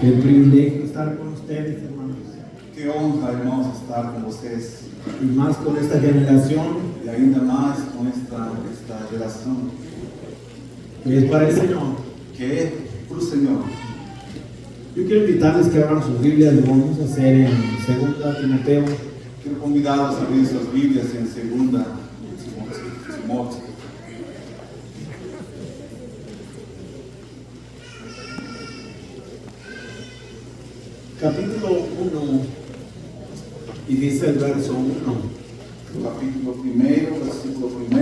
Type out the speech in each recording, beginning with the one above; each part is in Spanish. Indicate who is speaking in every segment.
Speaker 1: Qué privilegio estar con ustedes, hermanos.
Speaker 2: Que honra, irmãos, estar com vocês.
Speaker 1: Y más con esta generación
Speaker 2: E ainda mais com esta geração
Speaker 1: que es para el Señor.
Speaker 2: que é para o Senhor.
Speaker 1: Yo quiero invitarles que abran sus Biblias, lo vamos a hacer en 2 Timoteo,
Speaker 2: Quero convidá-los a abrir suas Bíblias em 2 Timóteo.
Speaker 1: capítulo 1, y dice el verso 1.
Speaker 2: Capítulo 1, versículo 1.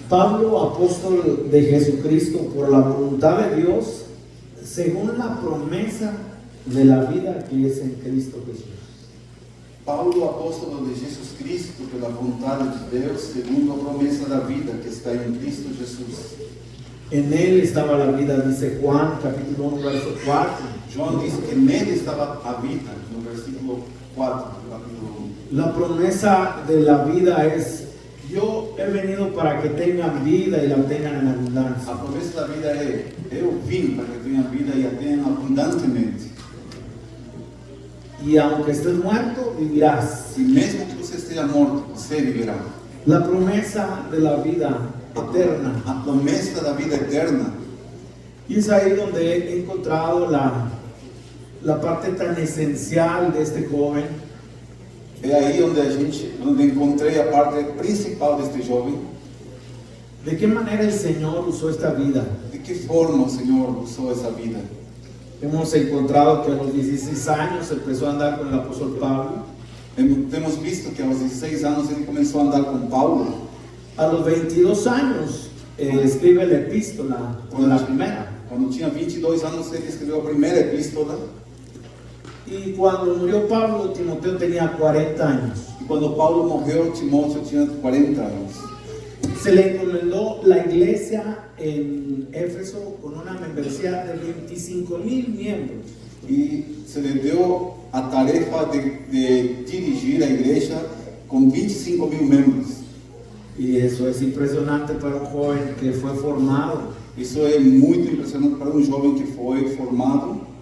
Speaker 1: Pablo, apóstol de Jesucristo, por la voluntad de Dios, según la promesa de la vida que es en Cristo Jesús.
Speaker 2: Paulo, apóstolo de Jesus Cristo, pela vontade de Deus, segundo a promessa da vida que está em Cristo Jesus.
Speaker 1: En él estaba la vida, dice Juan, capítulo 1, verso 4.
Speaker 2: João diz que nele estava a vida, no versículo 4 do capítulo 1.
Speaker 1: La promesa de la vida es: yo he venido para que tengan vida y la tengan en abundancia.
Speaker 2: A promessa da vida é: eu vim para que tenham vida e a tenham abundantemente.
Speaker 1: Y aunque estés muerto, vivirás.
Speaker 2: E mesmo que você esteja morto, você viverá.
Speaker 1: La promesa de la vida eterna.
Speaker 2: A promessa da vida eterna.
Speaker 1: Y es ahí donde he encontrado la parte tan esencial de este joven.
Speaker 2: É aí onde encontrei a parte principal deste jovem.
Speaker 1: ¿De qué manera el Señor usó esta vida?
Speaker 2: De que forma o Senhor usou essa vida?
Speaker 1: Hemos encontrado que a los 16 años empezó a andar con el apóstol Pablo.
Speaker 2: Temos visto que aos 16 anos ele começou a andar com Paulo.
Speaker 1: A los 22 años escribe la epístola, con la primera.
Speaker 2: Quando tinha 22 anos ele escreveu a primeira epístola.
Speaker 1: Y cuando murió Pablo, Timoteo tenía 40 años.
Speaker 2: E quando Paulo morreu, Timóteo tinha 40 anos.
Speaker 1: Se le encomendó la iglesia en Éfeso con una membresía de 25,000 miembros.
Speaker 2: E se lhe deu a tarefa de dirigir a igreja com 25.000 membros.
Speaker 1: Y eso es impresionante para un joven que fue formado.
Speaker 2: Isso é muito impressionante para um jovem que foi formado.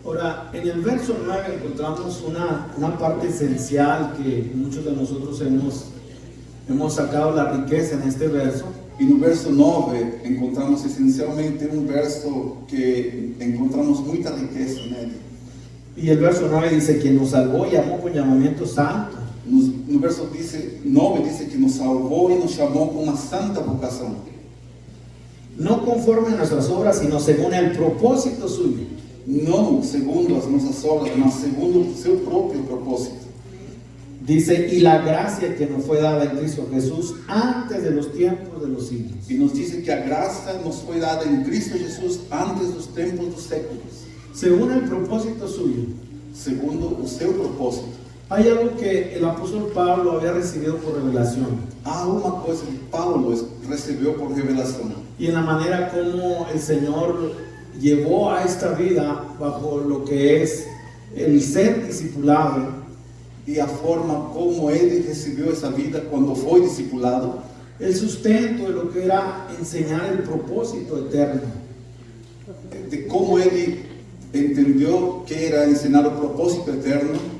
Speaker 1: Ahora, en el verso 9 encontramos una parte esencial que muchos de nosotros hemos sacado la riqueza en este verso.
Speaker 2: E no verso 9 encontramos essencialmente um verso que encontramos muita riqueza nele.
Speaker 1: Y el verso 9 dice: quien nos salvó y llamó con llamamiento santo.
Speaker 2: No verso 9 diz que nos salvou e nos chamou com uma santa vocação.
Speaker 1: No conforme a nuestras obras, sino según el propósito suyo.
Speaker 2: Não segundo as nossas obras, mas segundo o seu próprio propósito.
Speaker 1: Dice: y la gracia que nos fue dada en Cristo Jesús antes de los tiempos de los siglos.
Speaker 2: E nos diz que a graça nos foi dada em Cristo Jesus antes dos tempos dos séculos.
Speaker 1: Según el propósito suyo.
Speaker 2: Segundo o seu propósito.
Speaker 1: Hay algo que el apóstol Pablo había recibido por revelación.
Speaker 2: Há uma coisa que Paulo recebeu por revelação.
Speaker 1: Y en la manera como el Señor llevó a esta vida bajo lo que es el ser discipulado.
Speaker 2: E a forma como ele recebeu essa vida quando foi discipulado.
Speaker 1: El sustento de lo que era enseñar el propósito eterno.
Speaker 2: De como ele entendeu que era ensinar o propósito eterno.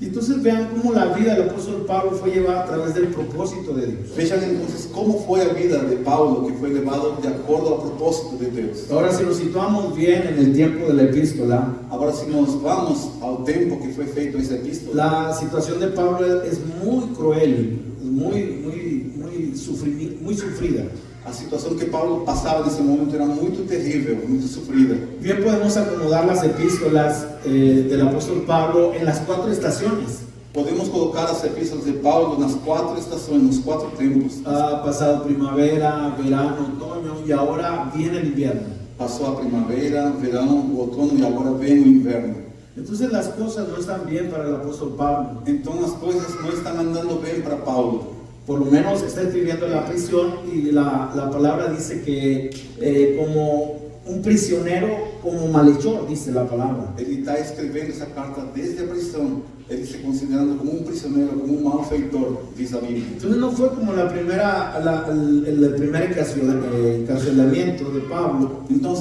Speaker 1: Y entonces vean cómo la vida del apóstol Pablo fue llevada a través del propósito de Dios.
Speaker 2: Vejam entonces como foi a vida de Paulo, que foi levado de acordo ao propósito de Deus.
Speaker 1: Ahora, si nos situamos bien en el tiempo de la epístola,
Speaker 2: Agora, se nós vamos ao tempo que foi feita essa epístola,
Speaker 1: la situación de Pablo es muy cruel, muy sufrida.
Speaker 2: a situação que Paulo passava nesse momento era muito terrível, muito sofrida.
Speaker 1: Bien podemos acomodar las epístolas del apóstol Pablo en las 4 estaciones.
Speaker 2: Podemos colocar as epístolas de Paulo nas 4 estações, nos 4 tempos.
Speaker 1: Ha pasado primavera, verano, otoño y ahora viene el invierno.
Speaker 2: Passou a primavera, verão, o outono e agora vem o inverno.
Speaker 1: Entonces las cosas no están bien para el apóstol Pablo.
Speaker 2: Então as coisas não estão andando bem para Paulo.
Speaker 1: Por lo menos está escribiendo en la prisión y la palabra dice que como un prisionero como malhechor, dice la palabra.
Speaker 2: Ele está escrevendo essa carta desde a prisão. Ele se considerando como um prisioneiro, como um malfeitor, diz a Bíblia.
Speaker 1: Entonces no fue como el primer encarcelamiento de Pablo,
Speaker 2: Então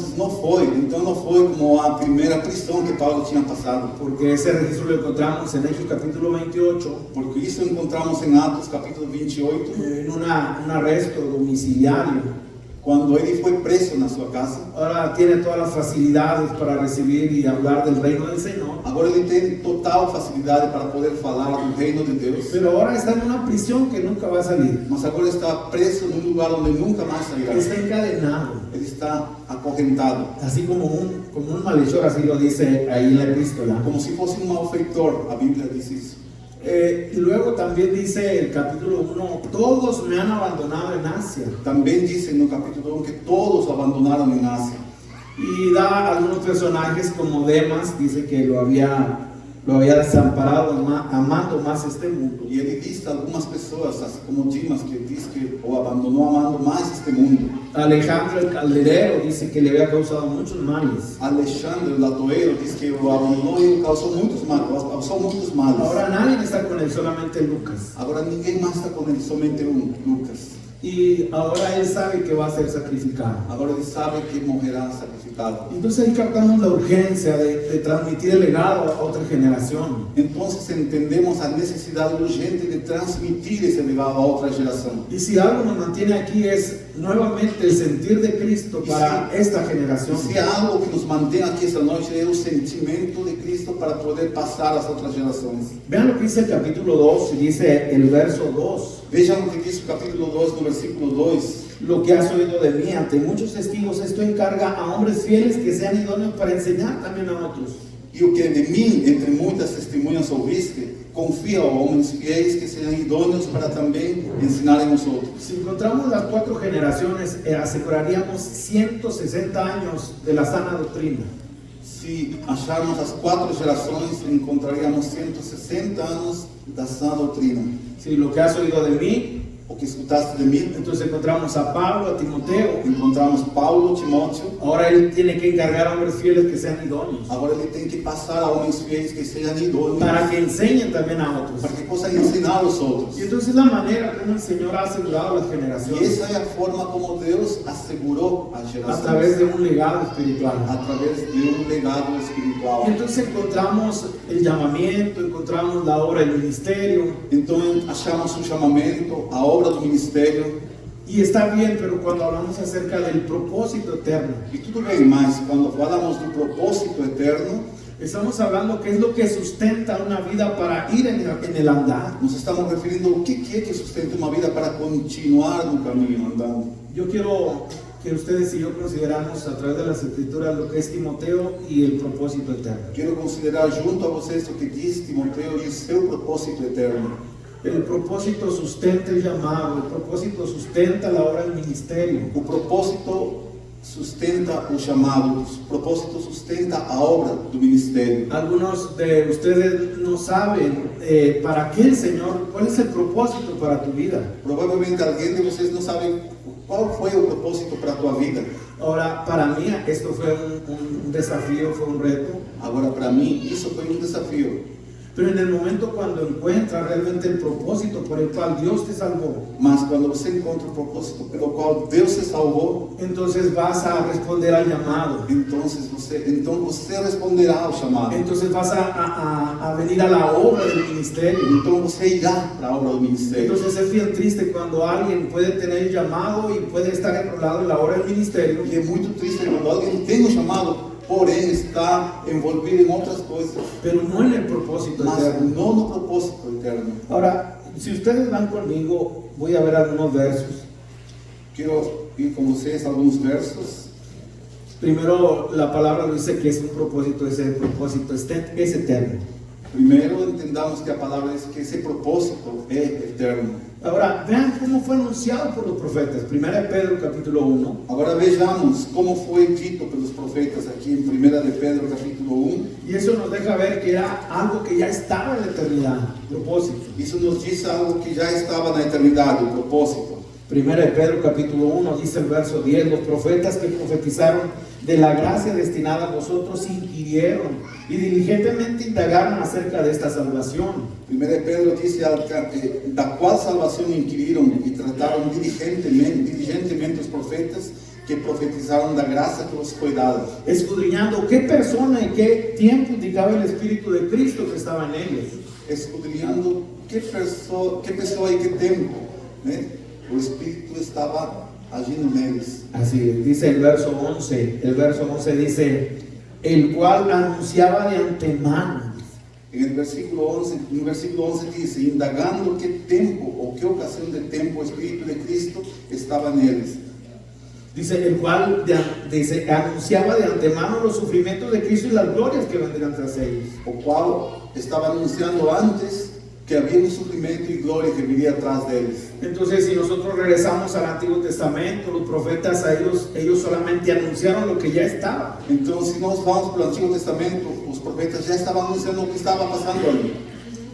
Speaker 2: não foi como a primeira prisão que Paulo tinha passado,
Speaker 1: porque ese registro lo encontramos en Hechos capítulo 28,
Speaker 2: porque isso encontramos em Atos capítulo 28,
Speaker 1: en un arresto domiciliario.
Speaker 2: quando ele foi preso na sua casa.
Speaker 1: Ahora tiene todas las facilidades para recibir y hablar del reino del Señor,
Speaker 2: Agora ele tem total facilidade para poder falar do reino de Deus,
Speaker 1: pero ahora está en una prisión que nunca va a salir.
Speaker 2: mas agora está preso num lugar onde nunca mais sairá.
Speaker 1: Está encadenado,
Speaker 2: Ele está acorrentado,
Speaker 1: así como un malhechor, así lo dice ahí en la epístola.
Speaker 2: como se fosse um malfeitor. A Bíblia diz isso.
Speaker 1: Y luego también dice el capítulo 1, todos me han abandonado en Asia.
Speaker 2: Também diz no capítulo 1 que todos o abandonaram em Ásia.
Speaker 1: Y da algunos personajes como Demas, dice que lo había desamparado amando más este mundo.
Speaker 2: E ele lista algumas pessoas, assim como Dimas, que diz que o abandonou amando mais este mundo.
Speaker 1: Alejandro el Calderero dice que le había causado muchos males.
Speaker 2: Alexandre, o latoeiro, diz que o abandonou e causou muitos males.
Speaker 1: Ahora nadie está con él, solamente Lucas.
Speaker 2: Agora ninguém mais está com ele, somente Lucas.
Speaker 1: Y ahora él sabe que va a ser sacrificado.
Speaker 2: Agora ele sabe que morrerá sacrificado.
Speaker 1: Entonces ahí captamos la urgencia de transmitir el legado a otra generación.
Speaker 2: Então entendemos a necessidade urgente de transmitir esse legado a outra geração.
Speaker 1: Y si algo nos mantiene aquí es nuevamente el sentir de Cristo para esta generación.
Speaker 2: Se há algo que nos mantém aqui esta noite é o sentimento de Cristo para poder passar às outras gerações.
Speaker 1: Vean lo que dice el capítulo 2 y dice el verso 2.
Speaker 2: Vejam o que diz o capítulo 2, no versículo 2.
Speaker 1: Lo que has oído de mí ante muchos testigos, esto encarga a hombres fieles que sean idóneos para enseñar también a otros.
Speaker 2: E o que de mim, entre muitas testemunhas ouviste, confia a homens fiéis que sejam idôneos para também ensinarem aos outros.
Speaker 1: Si encontramos las 4 generaciones, aseguraríamos 160 años de la sana doctrina.
Speaker 2: Se acharmos as 4 gerações, encontraríamos 160 anos da sã doutrina.
Speaker 1: Si lo que has oído de mí,
Speaker 2: O que escutaste de mim,
Speaker 1: entonces encontramos a Pablo, a Timoteo.
Speaker 2: encontramos Paulo, Timóteo.
Speaker 1: Ahora él tiene que encargar a hombres fieles que sean idóneos,
Speaker 2: Agora ele tem que passar a homens fiéis que sejam idôneos,
Speaker 1: para que enseñen también a otros.
Speaker 2: para que possam ensinar aos outros.
Speaker 1: Y entonces la manera como el Señor ha asegurado las
Speaker 2: E
Speaker 1: generaciones,
Speaker 2: essa é a forma como Deus assegurou as
Speaker 1: a través
Speaker 2: gerações,
Speaker 1: de un legado espiritual.
Speaker 2: através de legado espiritual.
Speaker 1: Y entonces encontramos el llamamiento, encontramos la obra del ministerio,
Speaker 2: Então achamos o chamamento, a obra do ministério,
Speaker 1: y está bien, pero cuando hablamos acerca del propósito eterno,
Speaker 2: e tudo bem, mas quando falamos do propósito eterno,
Speaker 1: estamos hablando qué es lo que sustenta una vida para ir en el andar.
Speaker 2: nos estamos referindo ao que é que sustenta uma vida para continuar no caminho andando.
Speaker 1: Yo quiero que ustedes y yo consideramos a través de las escrituras lo que es Timoteo y el propósito eterno.
Speaker 2: Quero considerar junto a vocês o que diz Timoteo e o seu propósito eterno.
Speaker 1: El propósito sustenta el llamado, el propósito sustenta la obra del ministerio.
Speaker 2: O propósito sustenta o chamado, o propósito sustenta a obra do ministério.
Speaker 1: Algunos de ustedes no saben para qué el Señor, cuál es el propósito para tu vida.
Speaker 2: Provavelmente alguém de vocês não sabe qual foi o propósito para a tua vida.
Speaker 1: Ahora, para mí esto fue un desafío, fue un reto,
Speaker 2: Agora, para mim, isso foi um desafio.
Speaker 1: pero en el momento cuando encuentras realmente el propósito por el cual Dios te salvó,
Speaker 2: Mas quando você encontra o propósito pelo qual Deus se salvou,
Speaker 1: entonces vas a responder al llamado,
Speaker 2: então você responderá ao chamado.
Speaker 1: entonces vas a venir a la obra del ministerio.
Speaker 2: Então você irá para a obra do ministério.
Speaker 1: Entonces es bien triste cuando alguien puede tener el llamado y puede estar enrolado en la obra del ministerio,
Speaker 2: E é muito triste quando alguém tem o chamado, porém está envolvido em outras coisas,
Speaker 1: pero no en el propósito
Speaker 2: mas
Speaker 1: eterno.
Speaker 2: não no propósito eterno.
Speaker 1: Ahora, si ustedes van conmigo, voy a ver algunos versos.
Speaker 2: Quero ir com vocês a alguns versos.
Speaker 1: Primero, la palabra lo dice que es un propósito, ese propósito es eterno.
Speaker 2: Primeiro, entendamos que a palavra diz que esse propósito é eterno.
Speaker 1: Ahora, vean cómo fue anunciado por los profetas. Primera de Pedro, capítulo 1.
Speaker 2: Agora vejamos como foi dito pelos profetas aqui em 1 de Pedro, capítulo 1.
Speaker 1: Y eso nos deja ver que era algo que ya estaba en la eternidad, propósito.
Speaker 2: Isso nos diz algo que já estava na eternidade, o propósito.
Speaker 1: Primera de Pedro, capítulo 1, dice el verso 10, los profetas que profetizaron de la gracia destinada a vosotros inquirieron y diligentemente indagaron acerca de esta salvación.
Speaker 2: 1 Pedro dice, da qual salvação inquiriram e trataram diligentemente os profetas que profetizaram da graça que vos foi dada.
Speaker 1: Escudriñando qué persona y qué tiempo indicaba el Espíritu de Cristo que estaba en ellos.
Speaker 2: Escudriñando que pessoa e que tempo, né? O Espírito estava agindo neles.
Speaker 1: Así dice el verso 11. El verso 11 dice, el cual anunciaba de antemano.
Speaker 2: En el versículo 11 dice, indagando qué tiempo o qué ocasión de tiempo el Espíritu de Cristo estaba en ellos.
Speaker 1: Dice, el cual anunciaba de antemano los sufrimientos de Cristo y las glorias que vendrían tras ellos.
Speaker 2: O cual estaba anunciando antes que había un sufrimiento y gloria que vivía atrás de ellos.
Speaker 1: Entonces, si nosotros regresamos al Antiguo Testamento, los profetas a ellos solamente anunciaron lo que ya estaba.
Speaker 2: Entonces, si nos vamos por el Antiguo Testamento, los profetas ya estaban anunciando lo que estaba pasando allí.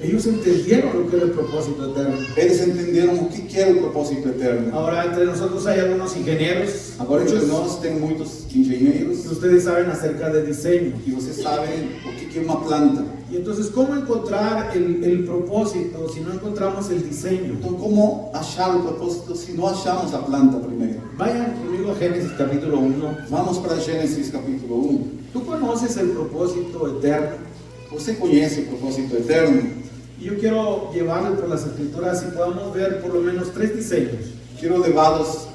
Speaker 1: Ellos entendieron lo que era el propósito eterno.
Speaker 2: Ellos entendieron o que era el propósito eterno.
Speaker 1: Ahora, entre nosotros hay algunos ingenieros.
Speaker 2: Agora, entre nós tem muitos engenheiros.
Speaker 1: Y ustedes saben acerca de diseño.
Speaker 2: Y vocês sabem o que é uma planta.
Speaker 1: Y entonces, ¿cómo encontrar el propósito si no encontramos el diseño?
Speaker 2: Então, como achar o propósito se não achamos a planta primeiro?
Speaker 1: Vayan conmigo a Génesis capítulo 1.
Speaker 2: Vamos para Gênesis capítulo 1.
Speaker 1: ¿Tú conoces el propósito eterno?
Speaker 2: Você conhece o propósito eterno?
Speaker 1: Y yo quiero llevarles por las escrituras y podamos ver por lo menos 3 diseños.
Speaker 2: Quero levá-los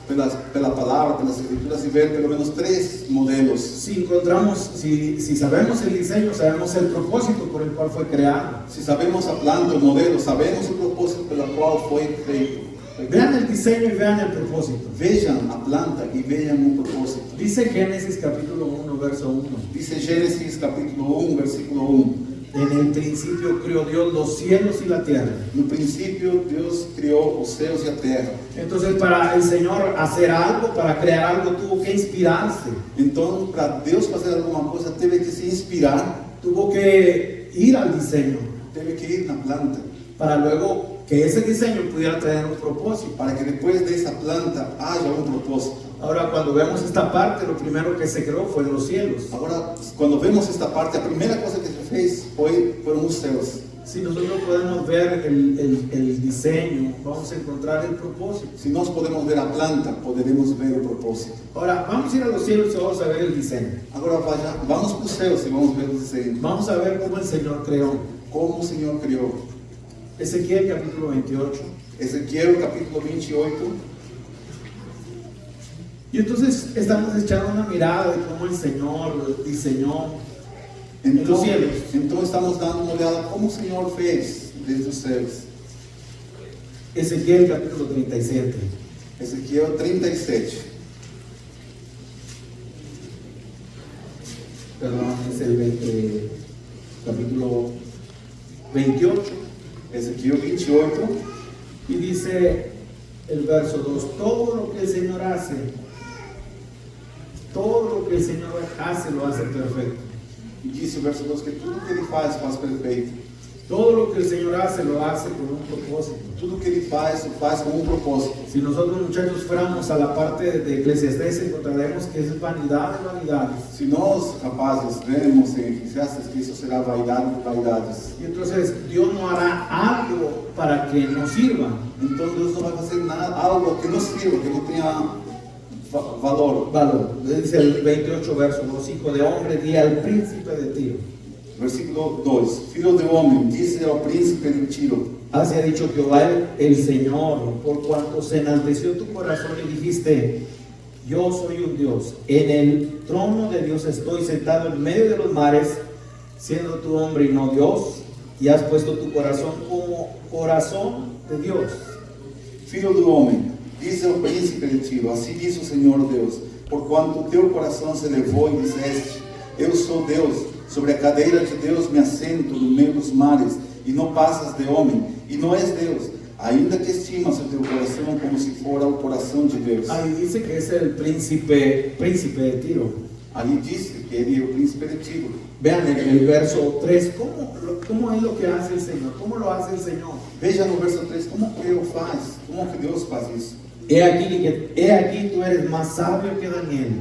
Speaker 2: pela palavra, pelas escrituras e ver pelo menos 3 modelos.
Speaker 1: Si encontramos, si sabemos el diseño, sabemos el propósito por el cual fue creado.
Speaker 2: Se sabemos a planta, o modelo, sabemos o propósito pelo qual foi feito.
Speaker 1: Vean el diseño y vean el propósito.
Speaker 2: Vejam a planta e vejam o propósito.
Speaker 1: Dice Génesis capítulo 1, verso 1.
Speaker 2: Dice Gênesis capítulo 1, versículo 1.
Speaker 1: En el principio creó Dios los cielos y la tierra.
Speaker 2: No princípio, Deus criou os céus e a terra.
Speaker 1: Entonces, para el Señor hacer algo, para crear algo, tuvo que inspirarse.
Speaker 2: Então, para Deus fazer alguma coisa, teve que se inspirar,
Speaker 1: Tuvo que ir al diseño
Speaker 2: teve que ir na planta,
Speaker 1: para luego que ese diseño pudiera traer un propósito.
Speaker 2: para que depois dessa planta haja um propósito.
Speaker 1: Ahora, cuando vemos esta parte, lo primero que se creó fueron los cielos.
Speaker 2: Agora, quando vemos esta parte, a primeira coisa que se fez foram os céus.
Speaker 1: Si nosotros podemos ver el diseño, vamos a encontrar el propósito.
Speaker 2: Se nós podemos ver a planta, poderemos ver o propósito.
Speaker 1: Ahora, vamos a ir a los cielos y vamos a ver el diseño.
Speaker 2: Agora, vamos para os céus e vamos ver o desenho.
Speaker 1: Vamos a ver cómo el Señor creó.
Speaker 2: Como o Senhor criou.
Speaker 1: Ezequiel capítulo 28.
Speaker 2: Ezequiel capítulo 28.
Speaker 1: Y entonces estamos echando una mirada de cómo el Señor diseñó
Speaker 2: Então,
Speaker 1: los cielos.
Speaker 2: então estamos dando uma olhada como o Senhor fez desde os céus.
Speaker 1: Ezequiel capítulo 37.
Speaker 2: Ezequiel 37.
Speaker 1: Perdón, es el capítulo 28.
Speaker 2: Ezequiel 28.
Speaker 1: Y dice el verso 2, todo lo que el Señor hace lo hace perfecto.
Speaker 2: E disse o verso 2 que tudo que ele faz perfeito.
Speaker 1: Todo lo que el Señor hace lo hace con un propósito.
Speaker 2: Tudo que ele faz, o faz com um propósito.
Speaker 1: Si nosotros, muchachos, fuéramos a la parte de Eclesiastés, encontraremos que es vanidad de vanidades.
Speaker 2: Se nós, rapazes, vemos em Eclesiastes que isso será vaidade de vaidades.
Speaker 1: Y entonces Dios no hará algo para que nos sirva.
Speaker 2: Então Deus não vai fazer nada, algo que não sirva, que não tenha valor.
Speaker 1: Dice el 28 verso, los hijos de hombre, di al príncipe de Tiro.
Speaker 2: Versículo 2. Filho de homem, dice ao príncipe de Tiro.
Speaker 1: Así ha dicho Jehová el Señor, por cuanto se enalteció tu corazón y dijiste, yo soy un Dios, en el trono de Dios estoy sentado en medio de los mares, siendo tu hombre y no Dios, y has puesto tu corazón como corazón de Dios.
Speaker 2: Filho do homem, diz ao príncipe de Tiro, assim diz o Senhor Deus, porquanto teu coração se levou e disseste, eu sou Deus, sobre a cadeira de Deus me assento no meio dos mares, e não passas de homem, e não és Deus, ainda que estimas o teu coração como se fora o coração de Deus.
Speaker 1: Ahí dice que es el príncipe de Tiro.
Speaker 2: Ali disse que ele é o príncipe de Tiro.
Speaker 1: Vean el verso 3, ¿cómo es lo que hace el Señor? ¿Cómo lo hace el Señor?
Speaker 2: Veja no verso 3, como que Deus faz, como que Deus faz isso.
Speaker 1: He aquí tú eres más sabio que Daniel.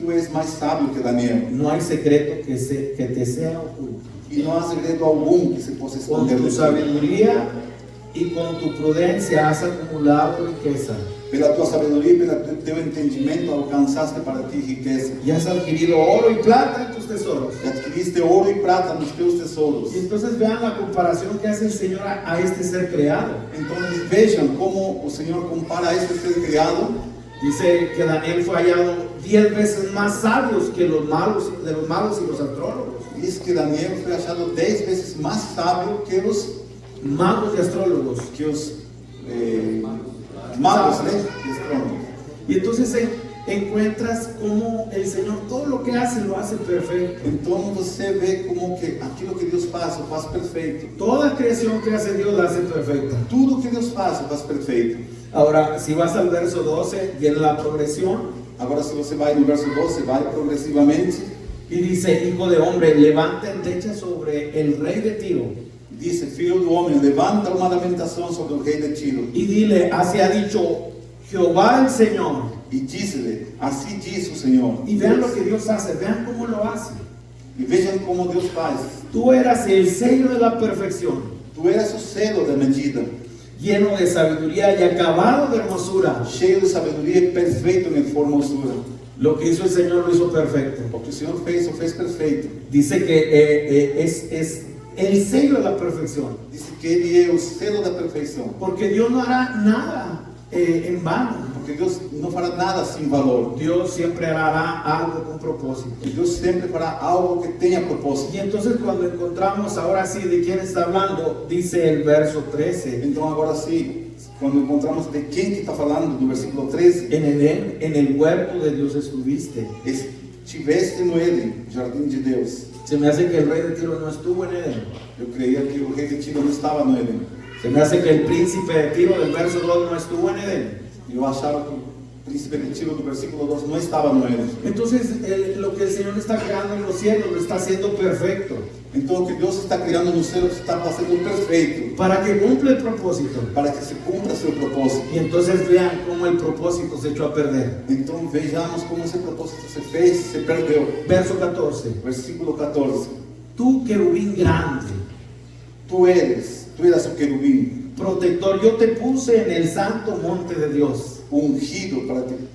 Speaker 2: tú eres más sabio que Daniel.
Speaker 1: No hay secreto que te sea oculto.
Speaker 2: Y no hay secreto alguno que se pueda
Speaker 1: Con
Speaker 2: esconder
Speaker 1: tu
Speaker 2: de ti.
Speaker 1: sabiduría y con tu prudencia has acumulado riqueza.
Speaker 2: Pela tua sabedoria e pelo teu entendimento alcançaste para ti riqueza.
Speaker 1: Y has adquirido oro y plata en tus tesoros.
Speaker 2: E adquiriste ouro e prata nos teus tesouros.
Speaker 1: Y entonces vean la comparación que hace el Señor a este ser creado.
Speaker 2: Então vejam como o Senhor compara a este ser criado.
Speaker 1: Dice que Daniel fue hallado 10 veces más sabios que los magos y los astrólogos.
Speaker 2: Diz que Daniel foi achado 10 vezes mais sábio que os
Speaker 1: Magos y astrólogos.
Speaker 2: Magos, né? Astrônomos.
Speaker 1: Y entonces encuentras cómo el Señor todo lo que hace lo hace perfecto.
Speaker 2: Então você vê como que aquilo que Deus faz, o faz perfeito.
Speaker 1: Toda creación que hace Dios la hace perfecta.
Speaker 2: Tudo que Deus faz, o faz perfeito.
Speaker 1: Ahora, si vas al verso 12, viene la progresión
Speaker 2: Agora, se você vai no verso 12, vai progressivamente.
Speaker 1: y dice: Hijo de hombre, levanta endecha sobre el rey de Tiro
Speaker 2: Dice: Filho do homem, levanta uma lamentação sobre o rei de Tiro.
Speaker 1: y dile: así ha dicho Jehová el Señor.
Speaker 2: E disse-lhe: assim diz o Senhor.
Speaker 1: Y vean lo que Dios hace, vean cómo lo hace.
Speaker 2: E vejam como Deus faz.
Speaker 1: Tú eras el sello de la perfección,
Speaker 2: Tu eras o selo da medida,
Speaker 1: lleno de sabiduría y acabado de hermosura.
Speaker 2: cheio de sabedoria e perfeito em formosura.
Speaker 1: Lo que hizo el Señor lo hizo perfecto.
Speaker 2: O que o Senhor fez, o fez perfeito.
Speaker 1: Dice que es el sello de la perfección,
Speaker 2: Disse que Ele é o selo da perfeição.
Speaker 1: porque Dios no hará nada en vano.
Speaker 2: Porque Deus não fará nada sem valor.
Speaker 1: Dios siempre hará algo con propósito.
Speaker 2: Deus sempre fará algo que tenha propósito.
Speaker 1: Y entonces cuando encontramos ahora sí de quién está hablando, dice el verso 13,
Speaker 2: Então agora sim, quando encontramos de quem que está falando, no versículo 13,
Speaker 1: en Edén, en el huerto de Dios estuviste.
Speaker 2: estiveste no Éden, jardim de Deus.
Speaker 1: Se me hace que el rey de Tiro no estuvo en Edén.
Speaker 2: Eu creia que o rei de Tiro não estava no Éden.
Speaker 1: Se me hace que el príncipe de Tiro del verso 2 no estuvo en Edén.
Speaker 2: Eu achava que o príncipe de Tiro do versículo 2 não estava no Éden.
Speaker 1: Entonces lo que el Señor está creando en los cielos lo está haciendo perfecto,
Speaker 2: Então o que Deus está criando no céu está fazendo perfeito,
Speaker 1: para que cumpla el propósito.
Speaker 2: para que se cumpra seu propósito.
Speaker 1: Y entonces vean cómo el propósito se echó a perder.
Speaker 2: Então vejamos como esse propósito se fez, se perdeu.
Speaker 1: Verso 14.
Speaker 2: Versículo 14.
Speaker 1: Tú, querubín grande,
Speaker 2: Tu eras o querubim,
Speaker 1: protector, yo te puse en el santo monte de Dios.
Speaker 2: ungido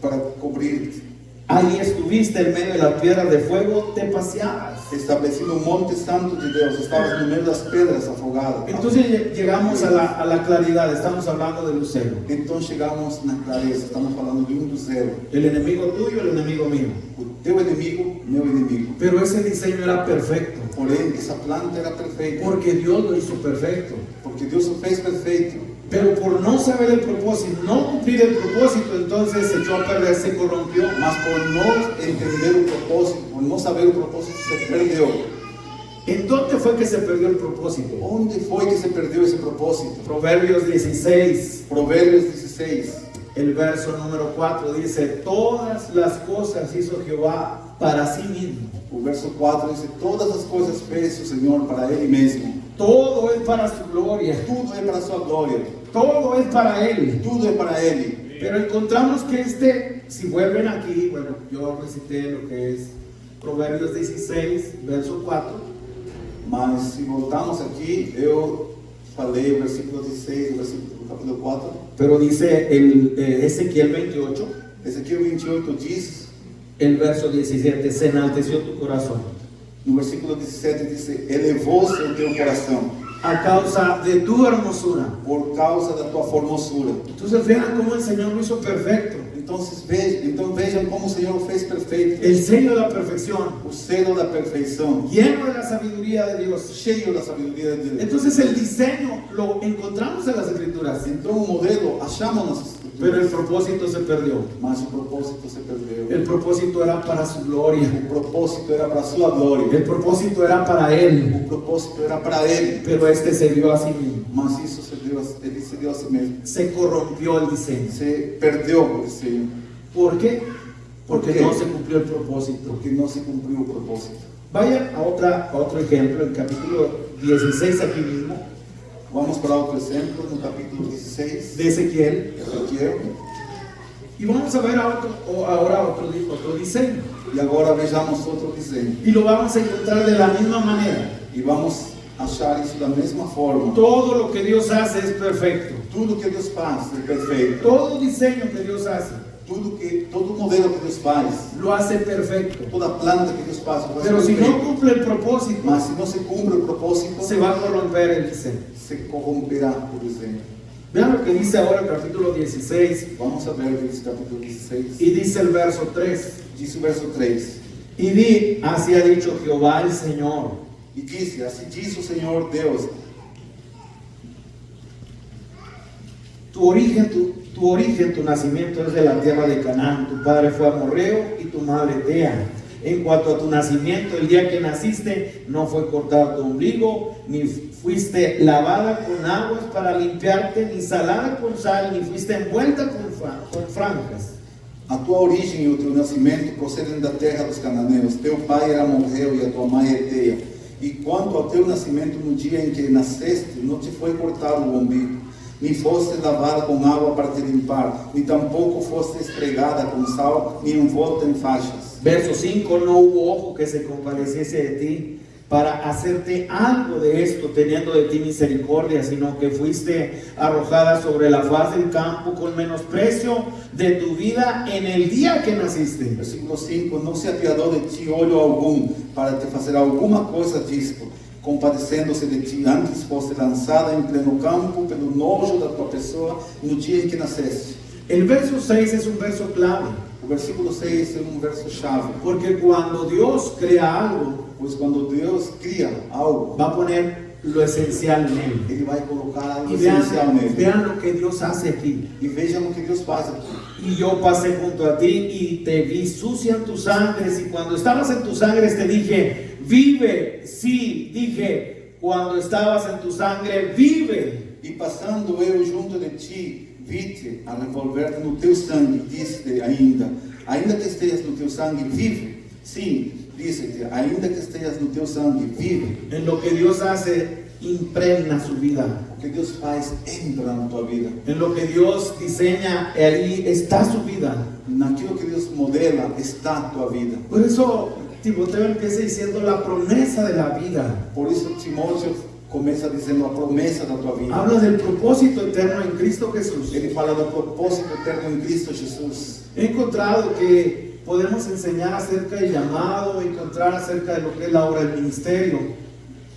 Speaker 2: para cobrir-te.
Speaker 1: Ahí estuviste en medio de la piedra de fuego, te paseabas.
Speaker 2: Estabelecido o monte santo de Deus, estavas no meio das pedras afogadas.
Speaker 1: Entonces llegamos a la claridad, estamos hablando de Lucero.
Speaker 2: Então chegamos na clareza, estamos falando de lucero.
Speaker 1: El enemigo tuyo, el enemigo mío.
Speaker 2: O teu inimigo, meu inimigo.
Speaker 1: Pero ese diseño era perfecto,
Speaker 2: Porém, essa planta era perfeita,
Speaker 1: porque Dios lo hizo perfecto.
Speaker 2: porque Deus o fez perfeito.
Speaker 1: Pero por no saber el propósito, no cumplir el propósito, entonces se echó a perder, se corrompió.
Speaker 2: Mas por não entender o propósito, por não saber o propósito, se perdeu.
Speaker 1: ¿En dónde fue que se perdió el propósito?
Speaker 2: Onde foi que se perdeu esse propósito?
Speaker 1: Proverbios 16,
Speaker 2: Provérbios 16,
Speaker 1: el verso número 4 dice: todas las cosas hizo Jehová para sí mismo.
Speaker 2: o verso 4 diz: todas as coisas fez o Senhor para Ele mesmo.
Speaker 1: Todo es para su gloria,
Speaker 2: Tudo é para a sua glória,
Speaker 1: todo es para Él.
Speaker 2: tudo é para Ele.
Speaker 1: Pero encontramos que si vuelven aquí, bueno, yo recité lo que es Proverbios 16, verso 4.
Speaker 2: Mas se voltarmos aqui, eu falei o versículo 16, o versículo do capítulo 4.
Speaker 1: Pero dice Ezequiel 28,
Speaker 2: Ezequiel 28 diz,
Speaker 1: el verso 17: se enalteció tu corazón
Speaker 2: no versículo 17 diz: elevou-se o teu coração
Speaker 1: a causa de tu hermosura.
Speaker 2: por causa da tua formosura.
Speaker 1: Entonces vean cómo el Señor lo hizo perfecto.
Speaker 2: Então vejam como o Senhor o fez perfeito.
Speaker 1: El sello de la perfección,
Speaker 2: O selo da perfeição,
Speaker 1: lleno de la sabiduría de Dios.
Speaker 2: cheio da sabedoria de Deus.
Speaker 1: Entonces el diseño lo encontramos en las escrituras,
Speaker 2: Então o modelo achamos nas
Speaker 1: pero el
Speaker 2: escrituras,
Speaker 1: propósito se perdió.
Speaker 2: mas o propósito se perdeu.
Speaker 1: El propósito era para su gloria.
Speaker 2: O propósito era para a sua glória.
Speaker 1: El propósito era para Él,
Speaker 2: O propósito era para Ele.
Speaker 1: pero este se dio a sí mismo.
Speaker 2: Mas isso ele se deu a si mesmo.
Speaker 1: Se corrompió el diseño.
Speaker 2: Se perdeu o Senhor,
Speaker 1: ¿Por qué? Porque
Speaker 2: ¿Por qué?
Speaker 1: no se cumplió el propósito.
Speaker 2: porque não se cumpriu o propósito.
Speaker 1: Vayan a otro ejemplo, el capítulo 16 aquí mismo,
Speaker 2: Vamos para outro exemplo, no capítulo 16
Speaker 1: de Ezequiel.
Speaker 2: de Ezequiel.
Speaker 1: Y vamos a ver ahora otro diseño.
Speaker 2: E agora vejamos outro diseño.
Speaker 1: Y lo vamos a encontrar de la misma manera.
Speaker 2: E vamos achar isso da mesma forma.
Speaker 1: Todo lo que Dios hace es perfecto.
Speaker 2: Tudo que Deus faz é perfeito.
Speaker 1: Todo diseño que Dios hace
Speaker 2: Todo modelo que Deus faz,
Speaker 1: lo hace perfecto.
Speaker 2: toda planta que Deus faz, faz
Speaker 1: Pero si
Speaker 2: perfeito.
Speaker 1: no cumple el propósito,
Speaker 2: Mas se não se cumpre o propósito,
Speaker 1: se va a corromper el diseño.
Speaker 2: se corromperá o desenho.
Speaker 1: Vean lo que dice ahora el capítulo 16
Speaker 2: Vamos a ver esse capítulo 16.
Speaker 1: y dice el verso 3.
Speaker 2: Diz o verso 3.
Speaker 1: Y di, así ha dicho Jehová el Señor.
Speaker 2: E disse, assim diz o Senhor Deus,
Speaker 1: Tu origen, tu nacimiento es de la tierra de Canaán. Tu padre fue amorreo y tu madre Tea. En cuanto a tu nacimiento, el día que naciste, no fue cortado tu ombligo, ni fuiste lavada con aguas para limpiarte, ni salada con sal, ni fuiste envuelta con franjas.
Speaker 2: a tua origem e o teu nascimento procedem da terra dos cananeus. Teu pai era amorreu e a tua mãe Eteia. E quanto ao teu nascimento, no dia em que nasceste, não te foi cortado o umbigo, nem foste lavada com água para te limpar, nem tampouco foste esfregada com sal, nem envolta em faixas.
Speaker 1: Verso 5, no hubo ojo que se compadeciese de ti para hacerte algo de esto, teniendo de ti misericordia, sino que fuiste arrojada sobre la faz del campo con menosprecio de tu vida en el día que naciste.
Speaker 2: Versículo 5, não se apiadou de ti olho algum, para te fazer alguma coisa disto, compadecendo-se de ti, antes foste lançada em pleno campo, pelo nojo da tua pessoa, no dia em que nasceste.
Speaker 1: El verso 6 es un verso clave,
Speaker 2: O versículo 6 é um verso chave,
Speaker 1: porque cuando Dios crea algo,
Speaker 2: pois quando Deus cria algo,
Speaker 1: va a poner lo esencial en él.
Speaker 2: Ele vai colocar algo
Speaker 1: Y vean,
Speaker 2: essencial nele.
Speaker 1: vean lo que Dios hace aquí.
Speaker 2: E vejam o que Deus faz aqui.
Speaker 1: Y yo pasé junto a ti y te vi sucia en tus sangres, y cuando estabas en tus sangres te dije, vive. Sí, dije, cuando estabas en tu sangre, vive.
Speaker 2: E passando eu junto de ti, vi-te a revolver-te no teu sangue, disse-te ainda que estejas no teu sangue, vive. Sim, disse-te, ainda que estejas no teu sangue, vive.
Speaker 1: En lo que Dios hace, impregna su vida.
Speaker 2: O que Deus faz entra na tua vida.
Speaker 1: En lo que Dios diseña, ahí está su vida.
Speaker 2: Naquilo que Deus modela está a tua vida.
Speaker 1: Por eso Timoteo empieza diciendo la promesa de la vida.
Speaker 2: Por isso Timóteo começa dizendo a promessa da tua vida.
Speaker 1: Habla del propósito eterno en Cristo Jesús.
Speaker 2: Ele fala do propósito eterno em Cristo Jesus.
Speaker 1: He encontrado que podemos enseñar acerca del llamado, encontrar acerca de lo que es la obra del ministerio.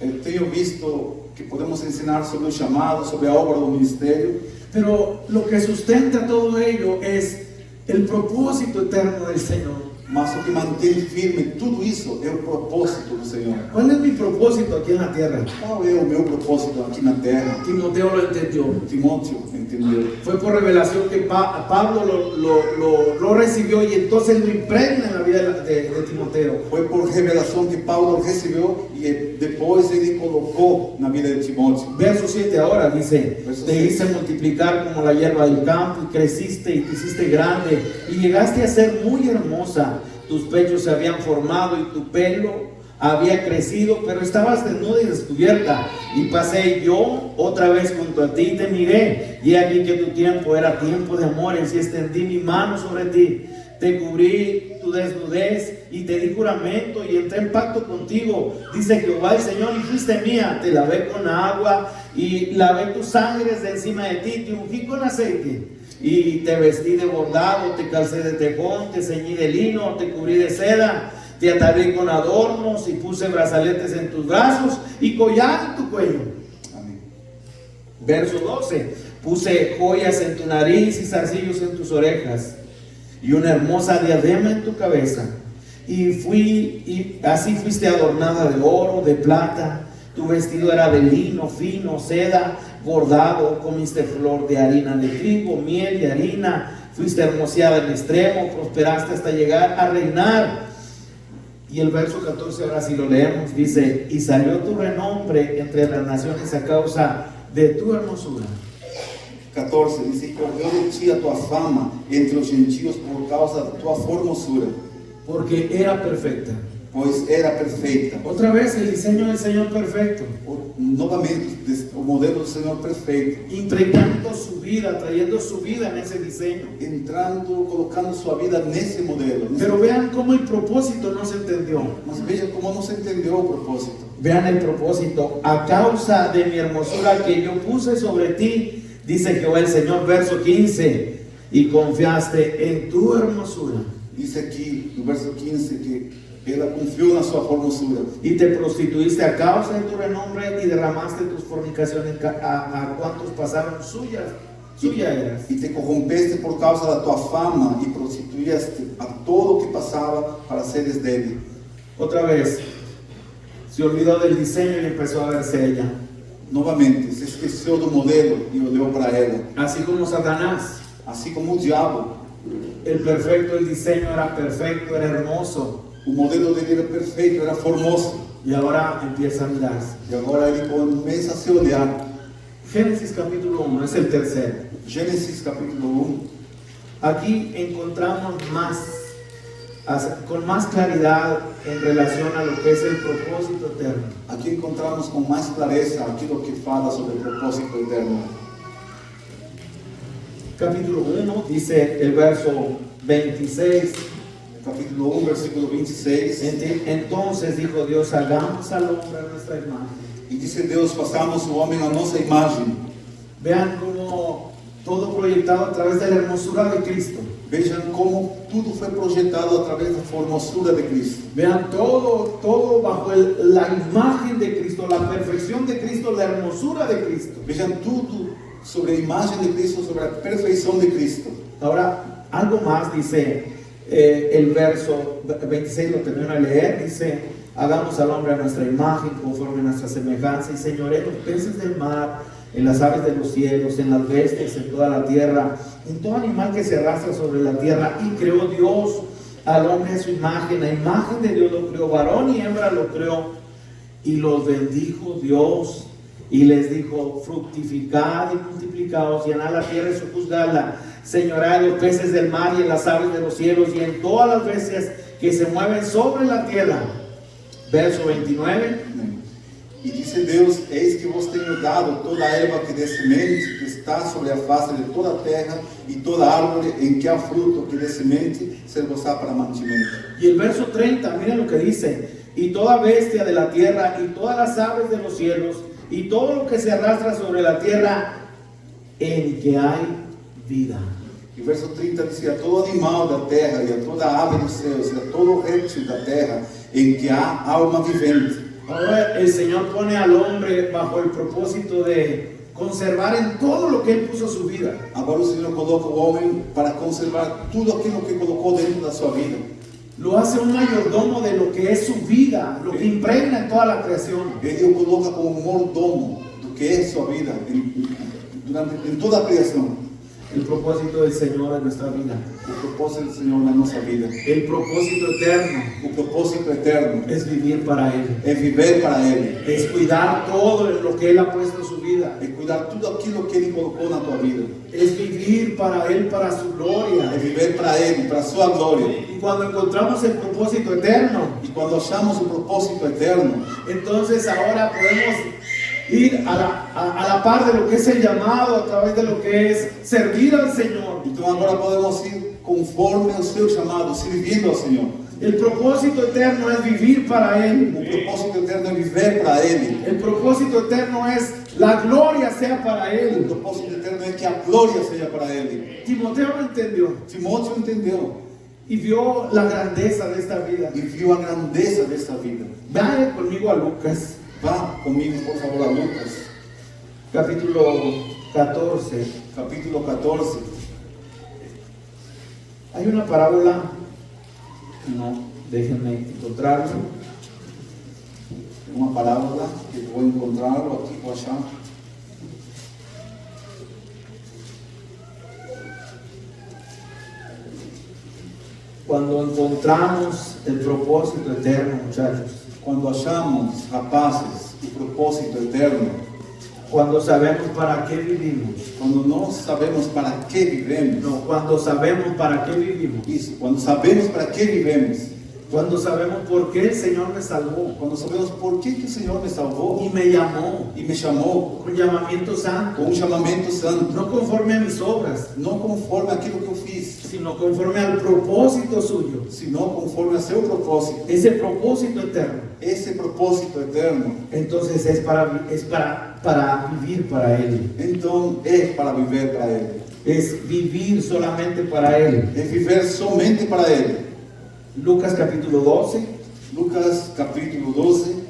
Speaker 2: Eu tenho visto que podemos ensinar sobre o chamado, sobre a obra do ministério,
Speaker 1: Pero lo que sustenta todo ello es el propósito eterno del Señor.
Speaker 2: mas o que mantém firme tudo isso é o propósito do Senhor.
Speaker 1: ¿Cuál es mi propósito aquí en la tierra?
Speaker 2: Qual é o meu propósito aqui na terra?
Speaker 1: Timoteo lo entendió.
Speaker 2: Timóteo entendeu.
Speaker 1: Fue por revelación que Pablo lo recibió, y entonces lo impregna en la vida de Timoteo.
Speaker 2: Foi por revelação que Paulo recebeu e depois ele colocou na vida de Timóteo.
Speaker 1: Verso 7 ahora dice,
Speaker 2: Verso
Speaker 1: te
Speaker 2: 7.
Speaker 1: hice multiplicar como la hierba del campo, y creciste y te hiciste grande, y llegaste a ser muy hermosa. Tus pechos se habían formado y tu pelo había crecido, pero estabas desnuda y descubierta. Y pasé yo otra vez junto a ti y te miré, y aquí que tu tiempo era tiempo de amores, y extendí mi mano sobre ti. Te cubrí tu desnudez y te di juramento y entré en pacto contigo, dice Jehová el Señor, y fuiste mía. Te lavé con agua y lavé tus sangres de encima de ti, te ungí con aceite y te vestí de bordado, te calcé de tejón, te ceñí de lino, te cubrí de seda, te ataré con adornos y puse brazaletes en tus brazos y collar en tu cuello.
Speaker 2: Amém.
Speaker 1: Verso 12, puse joyas en tu nariz y zarcillos en tus orejas y una hermosa diadema en tu cabeza, y así fuiste adornada de oro, de plata. Tu vestido era de lino fino, seda, bordado. Comiste flor de harina de trigo, miel y harina. Fuiste hermoseada en extremo, prosperaste hasta llegar a reinar. Y el verso 14, ahora sí lo leemos, dice, y salió tu renombre entre las naciones a causa de tu hermosura.
Speaker 2: 14, diz que correu de ti a tua fama entre os gentios por causa da tua formosura,
Speaker 1: Porque era perfecta.
Speaker 2: pois era perfeita.
Speaker 1: Otra vez el diseño del Señor perfecto,
Speaker 2: Novamente, o modelo do Senhor perfeito,
Speaker 1: impregnando su vida, trayendo su vida en ese diseño.
Speaker 2: entrando, colocando sua vida nesse modelo.
Speaker 1: Pero vean cómo el propósito no se entendió.
Speaker 2: Mas veja como não se entendeu o propósito.
Speaker 1: Vean el propósito. A causa de mi hermosura que yo puse sobre ti, dice Jehová el Señor, verso 15, y confiaste en tu hermosura.
Speaker 2: Diz aqui no verso 15 que ela confiou na sua formosura
Speaker 1: Y te prostituiste a causa de tu renombre y derramaste tus fornicaciones a cuantos pasaron suya eras.
Speaker 2: e te corrompeste por causa da tua fama e prostituíste a todo o que passava para seres dele.
Speaker 1: Otra vez, se olvidó del diseño y empezó a verse ella.
Speaker 2: Novamente, se esqueceu do modelo e olhou para ela.
Speaker 1: Así como Satanás,
Speaker 2: Assim como o diabo,
Speaker 1: el perfecto, el diseño era perfecto, era hermoso.
Speaker 2: o modelo dele era perfeito, era formoso.
Speaker 1: Y ahora empieza a mirarse.
Speaker 2: E agora ele começa a se olhar.
Speaker 1: Génesis capítulo 1, es el tercero.
Speaker 2: Gênesis capítulo 1.
Speaker 1: Aquí encontramos con más claridad en relación a lo que es el propósito eterno.
Speaker 2: Aqui encontramos com mais clareza aquilo que fala sobre o propósito eterno.
Speaker 1: Capítulo 1 dice el verso 26.
Speaker 2: Capítulo 1, versículo 26.
Speaker 1: Entonces dijo Dios, hagamos al hombre a nuestra imagen.
Speaker 2: E disse Deus, façamos o homem à nossa imagem.
Speaker 1: Vean cómo todo proyectado a través de la hermosura de Cristo.
Speaker 2: Vejam como tudo foi projetado através da formosura de Cristo.
Speaker 1: Vean todo bajo la imagen de Cristo, la perfección de Cristo, la hermosura de Cristo.
Speaker 2: Vejam tudo sobre a imagem de Cristo, sobre a perfeição de Cristo.
Speaker 1: Ahora, algo más dice el verso 26, lo termino de leer, dice, hagamos al hombre a nuestra imagen, conforme a nuestra semejanza, y señoree en los peces del mar, en las aves de los cielos, en las bestias, en toda la tierra, en todo animal que se arrastra sobre la tierra. Y creó Dios al hombre a su imagen, a imagen de Dios lo creó, varón y hembra lo creó, y los bendijo Dios, y les dijo, fructificad y multiplicaos, llenad la tierra y sojuzgadla, señorad en los peces del mar y en las aves de los cielos, y en todas las bestias que se mueven sobre la tierra. Verso 29.
Speaker 2: E disse Deus, eis que vos tenho dado toda a erva que dê semente, que está sobre a face de toda a terra, e toda árvore em que há fruto que dê semente, ser-vos-á para mantimento.
Speaker 1: Y el verso 30, miren lo que dice, y toda bestia de la tierra, y todas las aves de los cielos, y todo lo que se arrastra sobre la tierra, en que hay vida.
Speaker 2: E o verso 30 diz, a todo animal da terra, e a toda ave dos céus, e a todo réptil da terra, em que há alma vivente.
Speaker 1: Ahora el Señor pone al hombre bajo el propósito de conservar en todo lo que Él puso su vida.
Speaker 2: Agora o Senhor coloca o homem para conservar tudo aquilo que colocou dentro da sua vida.
Speaker 1: Lo hace un mayordomo de lo que es su vida, lo que impregna en toda la creación.
Speaker 2: Ele o coloca como mordomo do que é sua vida em toda a criação.
Speaker 1: El propósito del Señor en nuestra vida.
Speaker 2: O propósito do Senhor na nossa vida.
Speaker 1: El propósito eterno
Speaker 2: O propósito eterno
Speaker 1: es vivir para Él.
Speaker 2: é viver para Ele.
Speaker 1: Es cuidar todo lo que Él ha puesto en su vida.
Speaker 2: É cuidar tudo aquilo que Ele colocou na tua vida.
Speaker 1: Es vivir para Él, para su gloria.
Speaker 2: É viver para Ele, para a sua glória.
Speaker 1: Y cuando encontramos el propósito eterno,
Speaker 2: E quando achamos o propósito eterno,
Speaker 1: entonces ahora podemos ir a la par de lo que es el llamado, a través de lo que es servir al Señor.
Speaker 2: então agora podemos ir conforme o seu chamado, servindo ao Senhor.
Speaker 1: El propósito eterno es vivir para
Speaker 2: O
Speaker 1: Él.
Speaker 2: propósito eterno é viver para Ele.
Speaker 1: El propósito eterno es la gloria sea para
Speaker 2: O
Speaker 1: Él.
Speaker 2: propósito eterno é que a glória seja para Ele.
Speaker 1: Timoteo lo entendió
Speaker 2: Timóteo entendeu
Speaker 1: y vio la grandeza de esta vida.
Speaker 2: e viu a grandeza dessa vida.
Speaker 1: Vaya conmigo a Lucas,
Speaker 2: Vá comigo, por favor, a Lucas,
Speaker 1: capítulo 14.
Speaker 2: capítulo 14.
Speaker 1: Hay una parábola, no, déjenme encontrarlo.
Speaker 2: Uma parábola que vou encontrá-lo aqui, vou achar.
Speaker 1: Cuando encontramos el propósito eterno, muchachos,
Speaker 2: Quando achamos, rapazes, o propósito eterno,
Speaker 1: cuando sabemos para qué vivimos,
Speaker 2: quando nós sabemos para que vivemos,
Speaker 1: no, cuando sabemos para qué vivimos,
Speaker 2: isso, quando sabemos para que vivemos,
Speaker 1: Cuando sabemos por qué el Señor me salvó
Speaker 2: Quando sabemos por que o Senhor me salvou
Speaker 1: y me llamó
Speaker 2: e me chamou
Speaker 1: con llamamiento santo,
Speaker 2: com um chamamento santo,
Speaker 1: no conforme a mis obras,
Speaker 2: não conforme aquilo que eu fiz,
Speaker 1: sino conforme al propósito suyo,
Speaker 2: senão conforme a seu propósito,
Speaker 1: ese propósito eterno.
Speaker 2: esse propósito eterno.
Speaker 1: Entonces es para vivir para Él,
Speaker 2: Então é para viver para Ele,
Speaker 1: es vivir solamente para Él.
Speaker 2: é viver somente para Ele.
Speaker 1: Lucas capítulo 12,
Speaker 2: Lucas capítulo 12.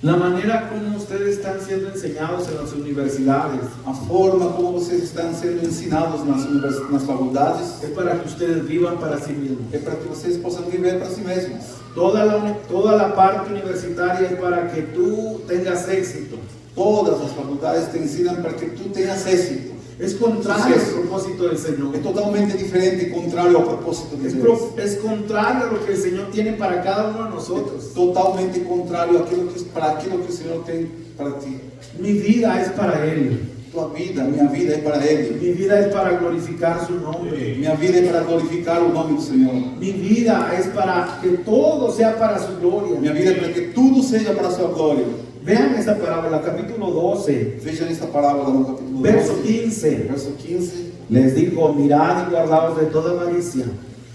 Speaker 1: la manera como ustedes están siendo enseñados en las universidades
Speaker 2: A forma como vocês estão sendo ensinados nas faculdades
Speaker 1: es para que ustedes vivan para sí mismos.
Speaker 2: é para que vocês possam viver para si mesmos.
Speaker 1: Toda la parte universitaria es para que tú tengas éxito.
Speaker 2: Todas as faculdades te ensinam para que tu tenhas êxito.
Speaker 1: Es contrario
Speaker 2: Suceso.
Speaker 1: al propósito del Señor.
Speaker 2: É totalmente diferente e contrário ao propósito de Deus.
Speaker 1: Es contrario a lo que el Señor tiene para cada uno de nosotros.
Speaker 2: Totalmente contrário para aquilo que o Senhor tem para ti.
Speaker 1: Mi vida es para Él.
Speaker 2: Tua vida, minha vida é para Ele.
Speaker 1: Mi vida es para glorificar su nombre.
Speaker 2: Minha vida é para glorificar o nome do Senhor.
Speaker 1: Mi vida es para que todo sea para su gloria.
Speaker 2: Minha vida é para que tudo seja para a sua glória.
Speaker 1: Vean esta parábola, capítulo 12,
Speaker 2: Vejam esta parábola no capítulo
Speaker 1: verso
Speaker 2: 12,
Speaker 1: 15.
Speaker 2: verso 15.
Speaker 1: Les dijo, mirad y guardaos de toda malicia,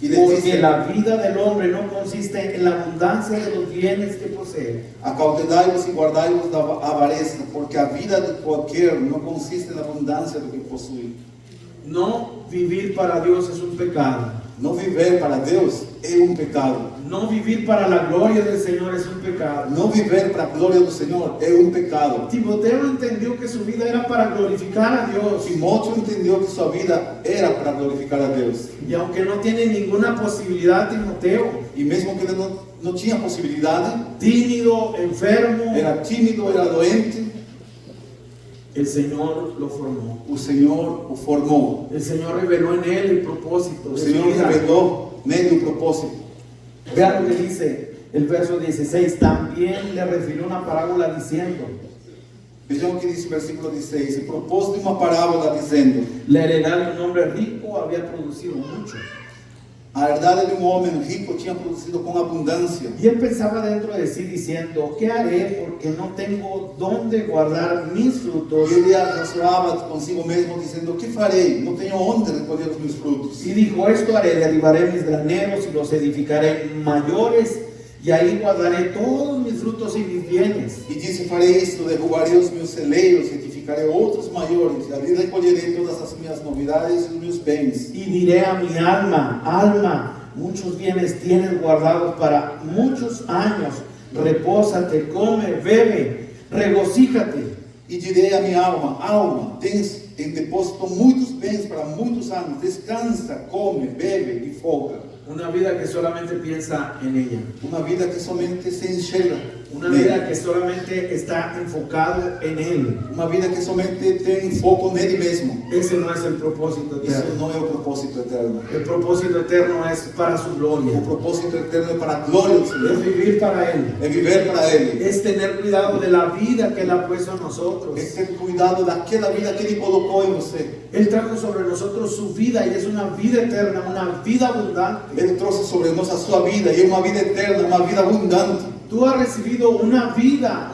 Speaker 2: Y les
Speaker 1: porque
Speaker 2: dice,
Speaker 1: la vida del hombre no consiste en la abundancia de los bienes que posee.
Speaker 2: acautelai-vos e guardai-vos da avareza, porque a vida de qualquer não consiste na abundância do que possui.
Speaker 1: No vivir para Dios es un pecado.
Speaker 2: Não viver para Deus é um pecado.
Speaker 1: No vivir para la gloria del Señor es un pecado.
Speaker 2: Não viver para a glória do Senhor é um pecado.
Speaker 1: Timoteo entendió que su vida era para glorificar a Dios.
Speaker 2: Timóteo entendeu que sua vida era para glorificar a Deus.
Speaker 1: Y aunque no tiene ninguna posibilidad, Timoteo,
Speaker 2: E mesmo que ele não tinha possibilidade,
Speaker 1: tímido, enfermo,
Speaker 2: era tímido, era doente,
Speaker 1: el Señor lo formó.
Speaker 2: o Senhor o formou.
Speaker 1: El Señor reveló en él el propósito.
Speaker 2: O
Speaker 1: de su
Speaker 2: Senhor
Speaker 1: vida.
Speaker 2: revelou nele o propósito.
Speaker 1: Vean lo que dice el verso 16. También le refirió una parábola diciendo:
Speaker 2: Vejam o que diz o versículo 16. E propôs de uma parábola dizendo:
Speaker 1: la heredad de un hombre rico había producido mucho.
Speaker 2: a herdade de um homem rico tinha produzido com abundância.
Speaker 1: Y él pensaba dentro de sí diciendo: ¿qué haré? Porque no tengo dónde guardar mis frutos.
Speaker 2: E ele razoava consigo mesmo dizendo: o que farei? Não tenho onde recolher os meus frutos.
Speaker 1: Y dijo: esto haré, derribaré mis graneros y los edificaré mayores, y ahí guardaré todos mis frutos y mis bienes.
Speaker 2: E disse: farei isto, derrubarei os meus celeiros, edificarei outros maiores, e ali recolherei todas as minhas novidades e os meus bens.
Speaker 1: Y diré a mi alma: alma, muchos bienes tienes guardados para muchos años. Repósate, come, bebe, regocíjate.
Speaker 2: E direi à minha alma: alma, tens em depósito muitos bens para muitos anos. Descansa, come, bebe e folga.
Speaker 1: Una vida que solamente piensa en ella.
Speaker 2: Uma vida que somente se enxerga.
Speaker 1: Una vida que solamente está enfocado en Él.
Speaker 2: Uma vida que somente tem foco nele mesmo.
Speaker 1: Ese no es el propósito
Speaker 2: Isso
Speaker 1: eterno.
Speaker 2: não é o propósito eterno.
Speaker 1: El propósito eterno es para su gloria.
Speaker 2: O propósito eterno é para a glória do
Speaker 1: Es
Speaker 2: Senhor.
Speaker 1: vivir para Él.
Speaker 2: É viver para Ele.
Speaker 1: Es tener cuidado de la vida que Él ha puesto en nosotros.
Speaker 2: É ter cuidado daquela vida que Ele colocou em você.
Speaker 1: Él trajo sobre nosotros su vida y es una vida eterna, una vida abundante.
Speaker 2: Ele trouxe sobre nós a sua vida e é uma vida eterna, uma vida abundante.
Speaker 1: Tú has recibido una vida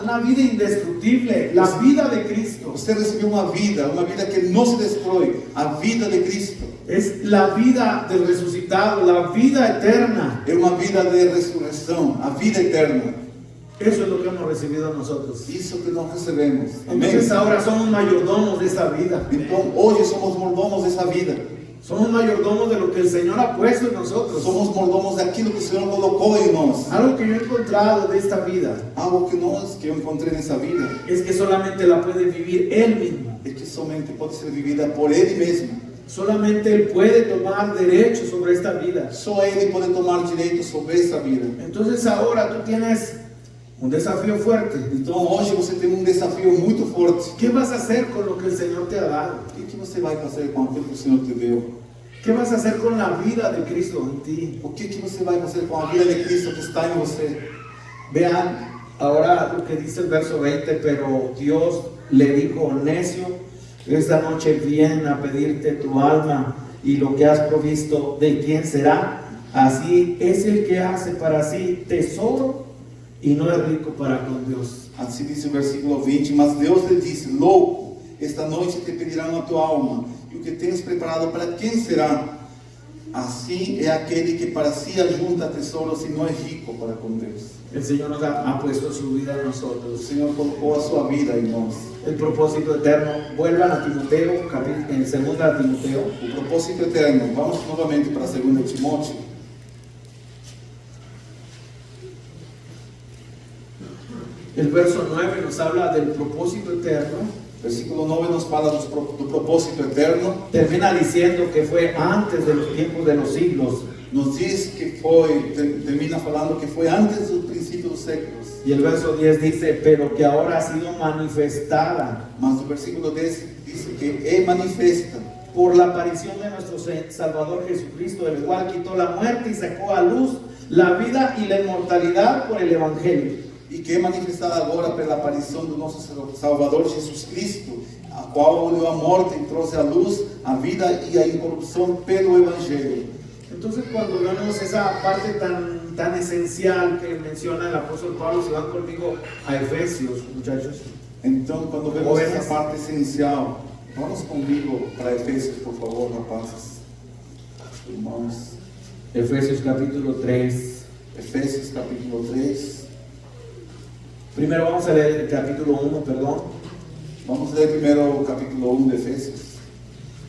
Speaker 1: indestructible, la vida de Cristo.
Speaker 2: Você recebeu uma vida que não se destrói, a vida de Cristo.
Speaker 1: Es la vida del resucitado, la vida eterna.
Speaker 2: É uma vida de ressurreição, a vida eterna.
Speaker 1: Eso es lo que hemos recibido nosotros.
Speaker 2: Isso que nós recebemos. Amém?
Speaker 1: Entonces ahora somos mayordomos de esta vida.
Speaker 2: Então, hoje somos mordomos dessa vida.
Speaker 1: Somos mayordomos de lo que el Señor ha puesto en nosotros.
Speaker 2: Somos mordomos daquilo que o Senhor colocou em nós.
Speaker 1: Algo que yo he encontrado de esta vida
Speaker 2: Algo que eu encontrei nessa vida
Speaker 1: es que solamente la puede vivir Él mismo.
Speaker 2: é que somente pode ser vivida por Ele mesmo.
Speaker 1: Solamente Él puede tomar derecho sobre esta vida.
Speaker 2: Só Ele pode tomar direito sobre essa vida.
Speaker 1: Entonces ahora tú tienes un desafío fuerte.
Speaker 2: Então, hoje você tem um desafio muito forte.
Speaker 1: ¿Qué vas a hacer con lo que el Señor te ha dado?
Speaker 2: O que você vai fazer com aquilo que o Senhor te deu?
Speaker 1: ¿Qué vas a hacer con la vida de Cristo en ti?
Speaker 2: O que você vai fazer com a vida de Cristo que está em você?
Speaker 1: Vean ahora lo que dice el verso 20, pero Dios le dijo: necio, esta noche vienen a pedirte tu alma y lo que has provisto, ¿de quién será? Así es el que hace para sí tesoro y no es rico para con Dios.
Speaker 2: Assim diz o versículo 20, mas Deus lhe disse, louco, esta noite te pedirão a tua alma, e o que tens preparado para quem será? Assim é aquele que para si ajunta tesouros e não é rico para com Deus.
Speaker 1: El Señor nos ha puesto su vida en
Speaker 2: O
Speaker 1: nosotros.
Speaker 2: Senhor colocou a sua vida em nós.
Speaker 1: El propósito eterno. Vuelvan a Timoteo, en 2 Timoteo.
Speaker 2: O propósito eterno. Vamos novamente para 2 Timóteo.
Speaker 1: El verso 9 nos habla del propósito eterno.
Speaker 2: Versículo 9 nos fala do propósito eterno.
Speaker 1: Termina diciendo que fue antes de los tiempos de los siglos.
Speaker 2: Nos diz que foi, termina falando que foi antes do princípio dos séculos.
Speaker 1: Y el verso 10 dice, pero que ahora ha sido manifestada
Speaker 2: Mas o versículo 10 diz que é manifesta
Speaker 1: por la aparición de nuestro Salvador Jesucristo, el cual quitó la muerte y sacó a luz la vida y la inmortalidad por el Evangelio.
Speaker 2: e que é manifestada agora pela aparição do nosso Salvador Jesus Cristo, a qual olhou a morte e trouxe à luz a vida e a incorrupção pelo Evangelho.
Speaker 1: Entonces cuando vemos esa parte tan esencial que menciona el apóstol Pablo, se van conmigo a Efesios, muchachos.
Speaker 2: Então, quando vemos essa parte essencial, vamos comigo para Efésios, por favor, rapazes, irmãos.
Speaker 1: Efesios capítulo 3.
Speaker 2: Efésios capítulo 3.
Speaker 1: Primero vamos a leer el capítulo 1, perdón.
Speaker 2: Vamos ler primeiro o capítulo 1 de Efésios.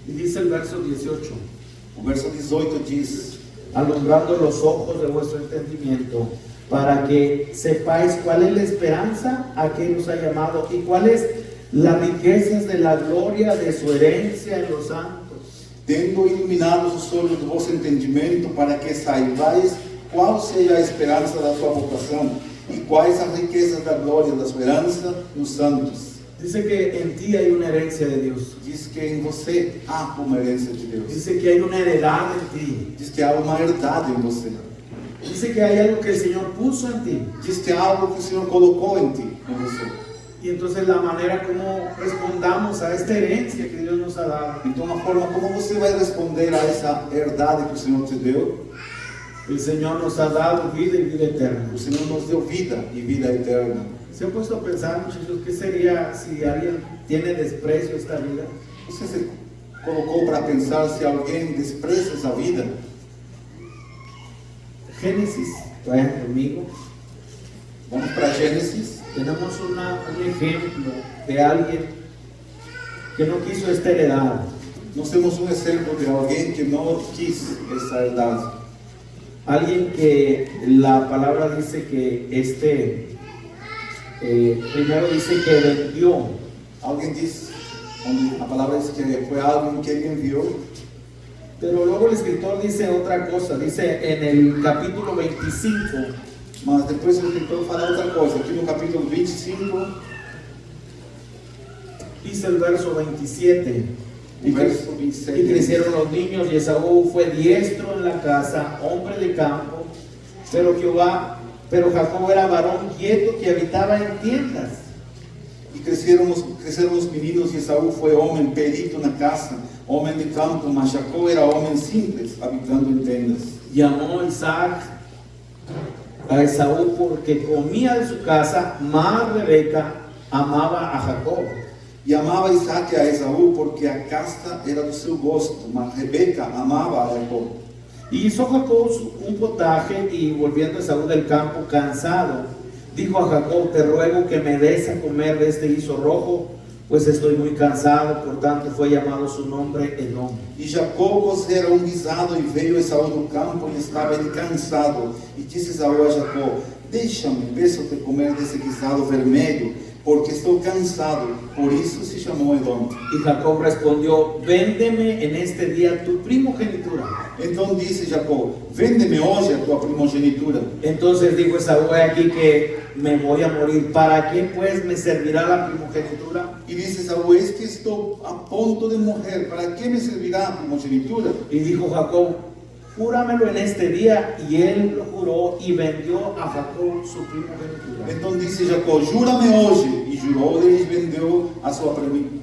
Speaker 1: Y dice el verso 18.
Speaker 2: O verso 18 diz:
Speaker 1: alumbrando los ojos de vuestro entendimiento, para que sepáis cuál es la esperanza a que nos ha llamado y cuáles las riquezas de la gloria de su herencia en los santos.
Speaker 2: Tendo iluminados os olhos do vosso entendimento, para que saibais qual seja a esperança da sua vocação e quais as riquezas da glória da sua herança nos santos.
Speaker 1: Dice que en ti hay una herencia de Dios.
Speaker 2: Diz que em você há uma herança de Deus.
Speaker 1: Dice que hay una heredad en ti.
Speaker 2: Diz que há uma herdade em você.
Speaker 1: Dice que hay algo que el Señor puso en ti.
Speaker 2: Diz que há algo que o Senhor colocou em ti, em você.
Speaker 1: Y entonces la manera como respondamos a esta herencia que Dios nos ha dado.
Speaker 2: Então, a forma como você vai responder a essa herdade que o Senhor te deu.
Speaker 1: El Señor nos ha dado vida y vida eterna.
Speaker 2: O Senhor nos deu vida e vida eterna.
Speaker 1: ¿Se han puesto a pensar, muchachos, qué sería si alguien tiene desprecio a esta vida?
Speaker 2: Você se colocou para pensar se alguém despreza essa vida?
Speaker 1: Génesis, vayan conmigo.
Speaker 2: Vamos para Gênesis.
Speaker 1: Tenemos un ejemplo de alguien que no quiso esta heredad.
Speaker 2: Nós temos um exemplo de alguém que não quis essa herdade.
Speaker 1: Alguien que la palabra dice que primero dice que vendió.
Speaker 2: Alguém diz, onde a palavra diz que foi alguém que ele enviou.
Speaker 1: Pero luego el escritor dice otra cosa, dice en el capítulo 25.
Speaker 2: Mas depois o escritor fala outra coisa. Aqui no capítulo 25,
Speaker 1: dice el verso 27.
Speaker 2: o verso 27.
Speaker 1: Y crecieron los niños y Esaú fue diestro en la casa, hombre de campo, pero Jacob era varón quieto que habitaba en tiendas.
Speaker 2: E cresceram os meninos e Esaú foi homem perito na casa, homem de campo, mas Jacó era homem simples, habitando em tendas.
Speaker 1: Llamó Isaac a Esaú porque comía de su casa, mas Rebeca amaba a Jacob.
Speaker 2: E amava Isaac a Esaú porque a casa era do seu gosto, mas Rebeca amava a Jacó.
Speaker 1: Y hizo Jacob un potaje y volviendo Esaú del campo cansado, dijo a Jacob, te ruego que me des a comer de este guiso rojo, pues estoy muy cansado, por tanto fue llamado su nombre Edom.
Speaker 2: E Jacó cozera guisado e veio Esaú do campo e estava ele cansado. E disse Esaú a Jacó, deixa-me, peço-te comer desse guisado vermelho, porque estou cansado. Por isso se chamou Edom.
Speaker 1: Y Jacob respondió, véndeme en este día tu primogenitura.
Speaker 2: Então disse Jacó, vende-me hoje a tua primogenitura.
Speaker 1: Entonces dijo Esaú, he aquí que me voy a morir, ¿para qué pues me servirá la primogenitura?
Speaker 2: E disse Esaú, eis que estou a ponto de morrer, para que me servirá a primogenitura?
Speaker 1: Y dijo Jacob, júramelo en este día. Y él lo juró y vendió a Jacob su primogenitura.
Speaker 2: Então disse Jacó: jura-me hoje. E jurou-lhe e vendeu a sua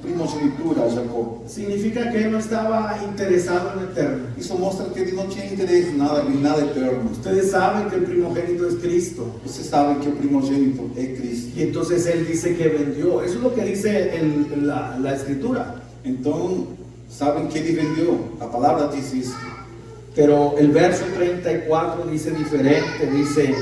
Speaker 2: primogenitura a Jacó.
Speaker 1: Significa que él no estaba interesado en el eterno.
Speaker 2: Isso mostra que ele não tinha interesse em nada eterno.
Speaker 1: Ustedes saben que el primogénito es Cristo.
Speaker 2: Vocês sabem que o primogênito é Cristo.
Speaker 1: Y entonces él dice que vendió. Eso es lo que dice la escritura.
Speaker 2: Então, sabem que ele vendeu. A palavra diz isso.
Speaker 1: Pero el verso 34 dice diferente. Dice: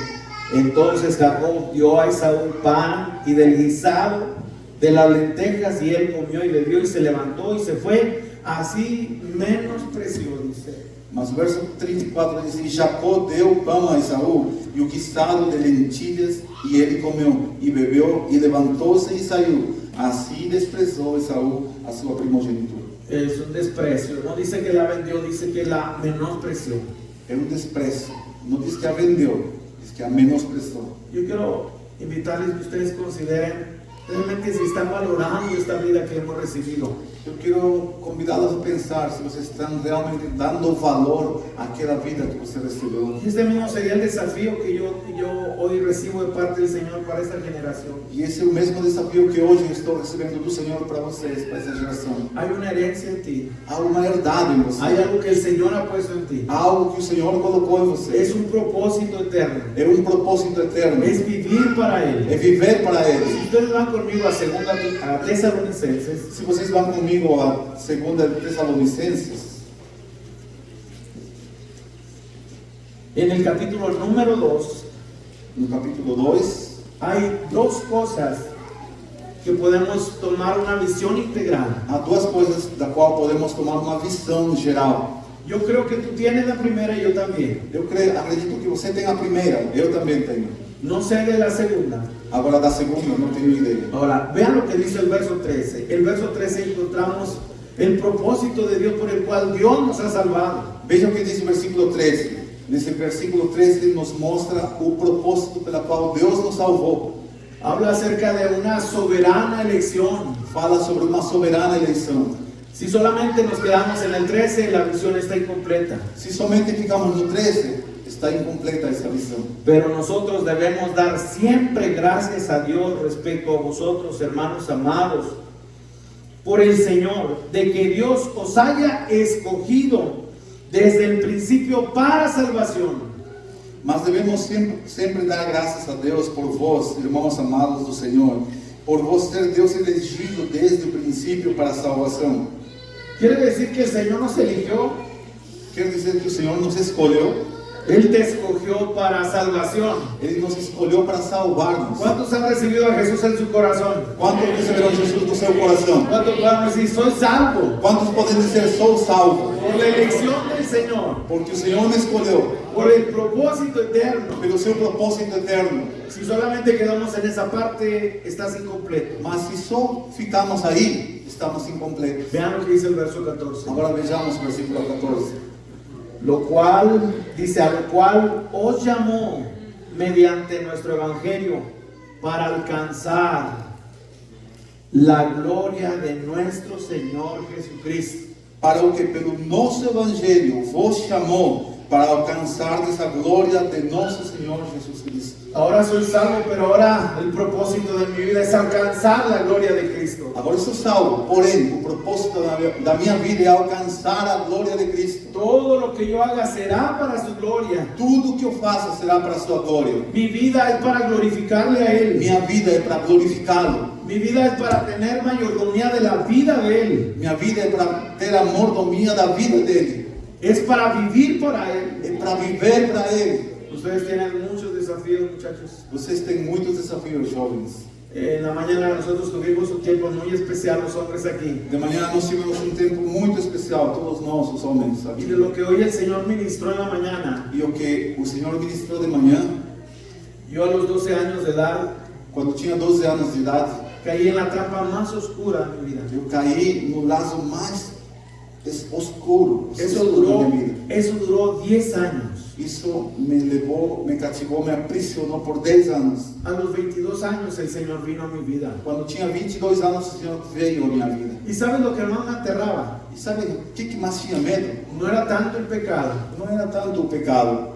Speaker 1: entonces Jacob dio a Esaú pan y del guisado de las lentejas, y él comió y bebió y se levantó y se fue. Así menospreció, dice.
Speaker 2: Mas o verso 34 diz: e Jacó deu pão a Esaú e o guisado de lentilhas, e ele comeu e bebeu e levantou-se e saiu. Assim desprezou Esaú a sua primogenitura.
Speaker 1: Es un desprecio. No dice que la vendió, dice que la menospreció.
Speaker 2: É desprezo. Não diz que a vendeu, diz que a menosprezou.
Speaker 1: Yo quiero invitarles que ustedes consideren realmente si están valorando esta vida que hemos recibido.
Speaker 2: Eu quero convidá-los a pensar se vocês estão realmente dando valor àquela vida que você recebeu.
Speaker 1: Este mismo sería el desafío que yo hoy recibo de parte del Señor para esta generación.
Speaker 2: E esse é o mesmo desafio que hoje eu estou recebendo do Senhor para vocês, para essa geração.
Speaker 1: Hay una herencia en ti.
Speaker 2: Há uma herdade em você.
Speaker 1: Hay algo que el Señor ha puesto en ti.
Speaker 2: Há algo que o Senhor colocou em você.
Speaker 1: Es un propósito eterno.
Speaker 2: É propósito eterno.
Speaker 1: Es vivir para Él.
Speaker 2: É viver para
Speaker 1: Si
Speaker 2: Ele.
Speaker 1: ustedes van conmigo a Tesalonicenses,
Speaker 2: Se vocês vão comigo a 2 Tessalonicenses,
Speaker 1: en el capítulo número 2,
Speaker 2: no capítulo 2,
Speaker 1: hay dos cosas que podemos tomar una visión integral.
Speaker 2: há duas coisas da qual podemos tomar uma visão geral.
Speaker 1: Yo creo que tú tienes la primera y yo también.
Speaker 2: Acredito que você tem a primeira, eu também tenho.
Speaker 1: No sé de la segunda.
Speaker 2: Agora da segunda não tenho ideia.
Speaker 1: Ahora, vean lo que dice el verso 13. El verso 13 encontramos el propósito de Dios por el cual Dios nos ha salvado.
Speaker 2: Veja o que diz o versículo 13. Nesse versículo 13 nos mostra o propósito pela qual Deus nos salvou.
Speaker 1: Habla acerca de una soberana elección.
Speaker 2: Fala sobre uma soberana eleição.
Speaker 1: Si solamente nos quedamos en el 13, la visión está incompleta.
Speaker 2: Se somente ficamos no 13, está incompleta essa visão.
Speaker 1: Pero nosotros debemos dar siempre gracias a Dios respecto a vosotros, hermanos amados, por el Señor, de que Dios os haya escogido desde el principio para salvación.
Speaker 2: Mas devemos sempre dar graças a Deus por vós, irmãos amados do Senhor, por vós ter Deus elegido desde o princípio para a salvação.
Speaker 1: Quiere decir que el Señor nos eligió.
Speaker 2: Quer dizer que o Senhor nos escolheu.
Speaker 1: Él te escogió para salvación.
Speaker 2: Ele nos escolheu para salvar-nos.
Speaker 1: ¿Cuántos han recibido a Jesús en su corazón?
Speaker 2: Quantos receberam Jesus no seu coração?
Speaker 1: ¿Cuántos pueden decir, soy salvo?
Speaker 2: Quantos podem dizer, sou salvo?
Speaker 1: Por la elección del Señor,
Speaker 2: Porque o Senhor me escolheu,
Speaker 1: por el propósito eterno.
Speaker 2: pelo seu propósito eterno.
Speaker 1: Si solamente quedamos en esa parte, estás incompleto.
Speaker 2: Mas se só ficarmos aí, estamos incompletos.
Speaker 1: Vean lo que dice el verso 14.
Speaker 2: Agora vejamos o versículo 14.
Speaker 1: Lo cual, dice, a lo cual os llamó mediante nuestro evangelio para alcanzar la gloria de nuestro Señor Jesucristo.
Speaker 2: Para o que pelo nosso evangelho vos chamou, para alcançar essa glória de nosso Senhor Jesus Cristo.
Speaker 1: Ahora soy salvo, pero ahora el propósito de mi vida es alcanzar la gloria de Cristo.
Speaker 2: Agora sou salvo, porém o propósito da minha vida é alcançar a glória de Cristo.
Speaker 1: Todo lo que yo haga será para su gloria.
Speaker 2: Tudo que eu faça será para a sua glória.
Speaker 1: Mi vida es para glorificarle a Él.
Speaker 2: Minha vida é para glorificá-lo.
Speaker 1: Mi vida es para tener mayordomía de la vida de Él.
Speaker 2: Minha vida é para ter a mordomia da vida dele.
Speaker 1: Es para vivir para Él.
Speaker 2: É para viver para ele.
Speaker 1: Ustedes tienen muchos desafíos, muchachos.
Speaker 2: Vocês têm muitos desafios, jovens.
Speaker 1: En la mañana nosotros tuvimos un tiempo muy especial, los hombres aquí.
Speaker 2: De manhã nós tivemos um tempo muito especial, todos nós, os homens,
Speaker 1: Y
Speaker 2: aqui.
Speaker 1: de lo que hoy el Señor ministró en la mañana,
Speaker 2: E o que o Senhor ministrou de manhã,
Speaker 1: yo a los 12 años de edad
Speaker 2: quando tinha 12 anos de idade,
Speaker 1: caí en la trampa más oscura de mi vida.
Speaker 2: eu caí no laço mais oscuro
Speaker 1: Eso
Speaker 2: da
Speaker 1: duró,
Speaker 2: minha vida.
Speaker 1: eso duró 10 años.
Speaker 2: Isso me levou, me cativou, me aprisionou por 10 anos.
Speaker 1: A los 22 años el Señor vino a mi vida.
Speaker 2: Quando tinha 22 anos, o Senhor veio à minha vida.
Speaker 1: ¿Y sabes lo que más me aterraba?
Speaker 2: E E sabe o que mais tinha medo?
Speaker 1: No era tanto el pecado.
Speaker 2: Não era tanto o pecado.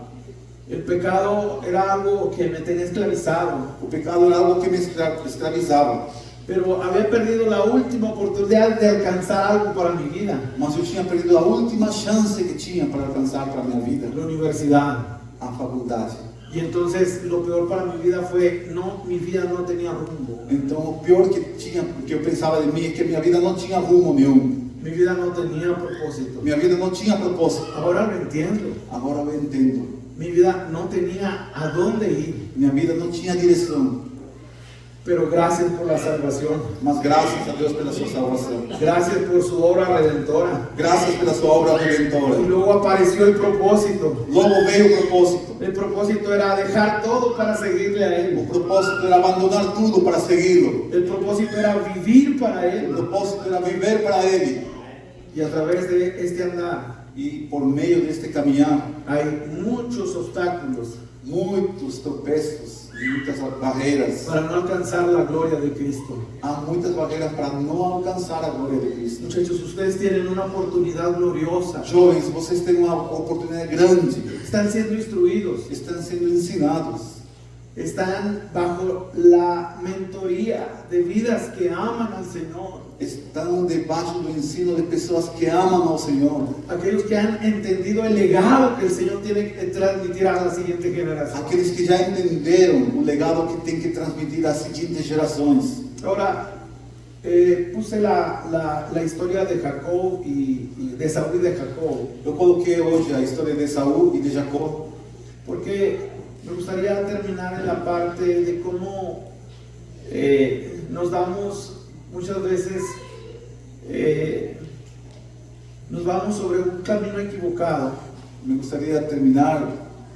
Speaker 1: El pecado era algo que me tenía esclavizado,
Speaker 2: O pecado era algo que me escravizava.
Speaker 1: pero había perdido la última oportunidad de alcanzar algo para mi vida,
Speaker 2: Mas eu tinha perdido a última chance que tinha para alcançar para a minha vida,
Speaker 1: la universidad.
Speaker 2: a faculdade.
Speaker 1: Y entonces lo peor para mi vida fue, no, mi vida no tenía rumbo,
Speaker 2: Então o pior que eu pensava de mim é que minha vida não tinha rumo nenhum.
Speaker 1: mi vida no tenía propósito.
Speaker 2: Minha vida não tinha propósito.
Speaker 1: Ahora lo entiendo,
Speaker 2: Agora eu entendo.
Speaker 1: mi vida no tenía a dónde ir,
Speaker 2: Minha vida não tinha direção.
Speaker 1: pero gracias por la salvación,
Speaker 2: Mas graças a Deus pela sua salvação.
Speaker 1: gracias por su obra redentora.
Speaker 2: Graças pela sua obra
Speaker 1: Y
Speaker 2: redentora.
Speaker 1: luego apareció el propósito.
Speaker 2: Logo veio o propósito.
Speaker 1: El propósito era dejar todo para seguirle a
Speaker 2: O
Speaker 1: Él.
Speaker 2: propósito era abandonar tudo para segui-lo.
Speaker 1: El propósito era vivir para
Speaker 2: O
Speaker 1: Él.
Speaker 2: propósito era viver para Ele.
Speaker 1: Y a través de este andar
Speaker 2: E por meio deste caminhar,
Speaker 1: hay muchos obstáculos
Speaker 2: muitos tropeços, muitas barreiras.
Speaker 1: para no alcanzar la gloria de Cristo.
Speaker 2: Há muitas barreiras para não alcançar a glória de Cristo.
Speaker 1: Muchachos, ustedes tienen una oportunidad gloriosa.
Speaker 2: Jovens, vocês têm uma oportunidade grande.
Speaker 1: Están siendo instruidos.
Speaker 2: Estão sendo ensinados.
Speaker 1: Están bajo la mentoría de vidas que aman al Señor.
Speaker 2: Estão debaixo do ensino de pessoas que amam ao Senhor.
Speaker 1: Aquellos que han entendido el legado que el Señor tiene que transmitir a la siguiente generación.
Speaker 2: Aqueles que já entenderam o legado que tem que transmitir às seguintes gerações.
Speaker 1: Ahora, puse la historia de Jacob y de Saúl y de Jacob,
Speaker 2: Eu coloquei hoje a história de Saul e de Jacó,
Speaker 1: porque me gustaría terminar en la parte de cómo nos damos muchas veces, nos vamos sobre un camino equivocado.
Speaker 2: me gostaria de terminar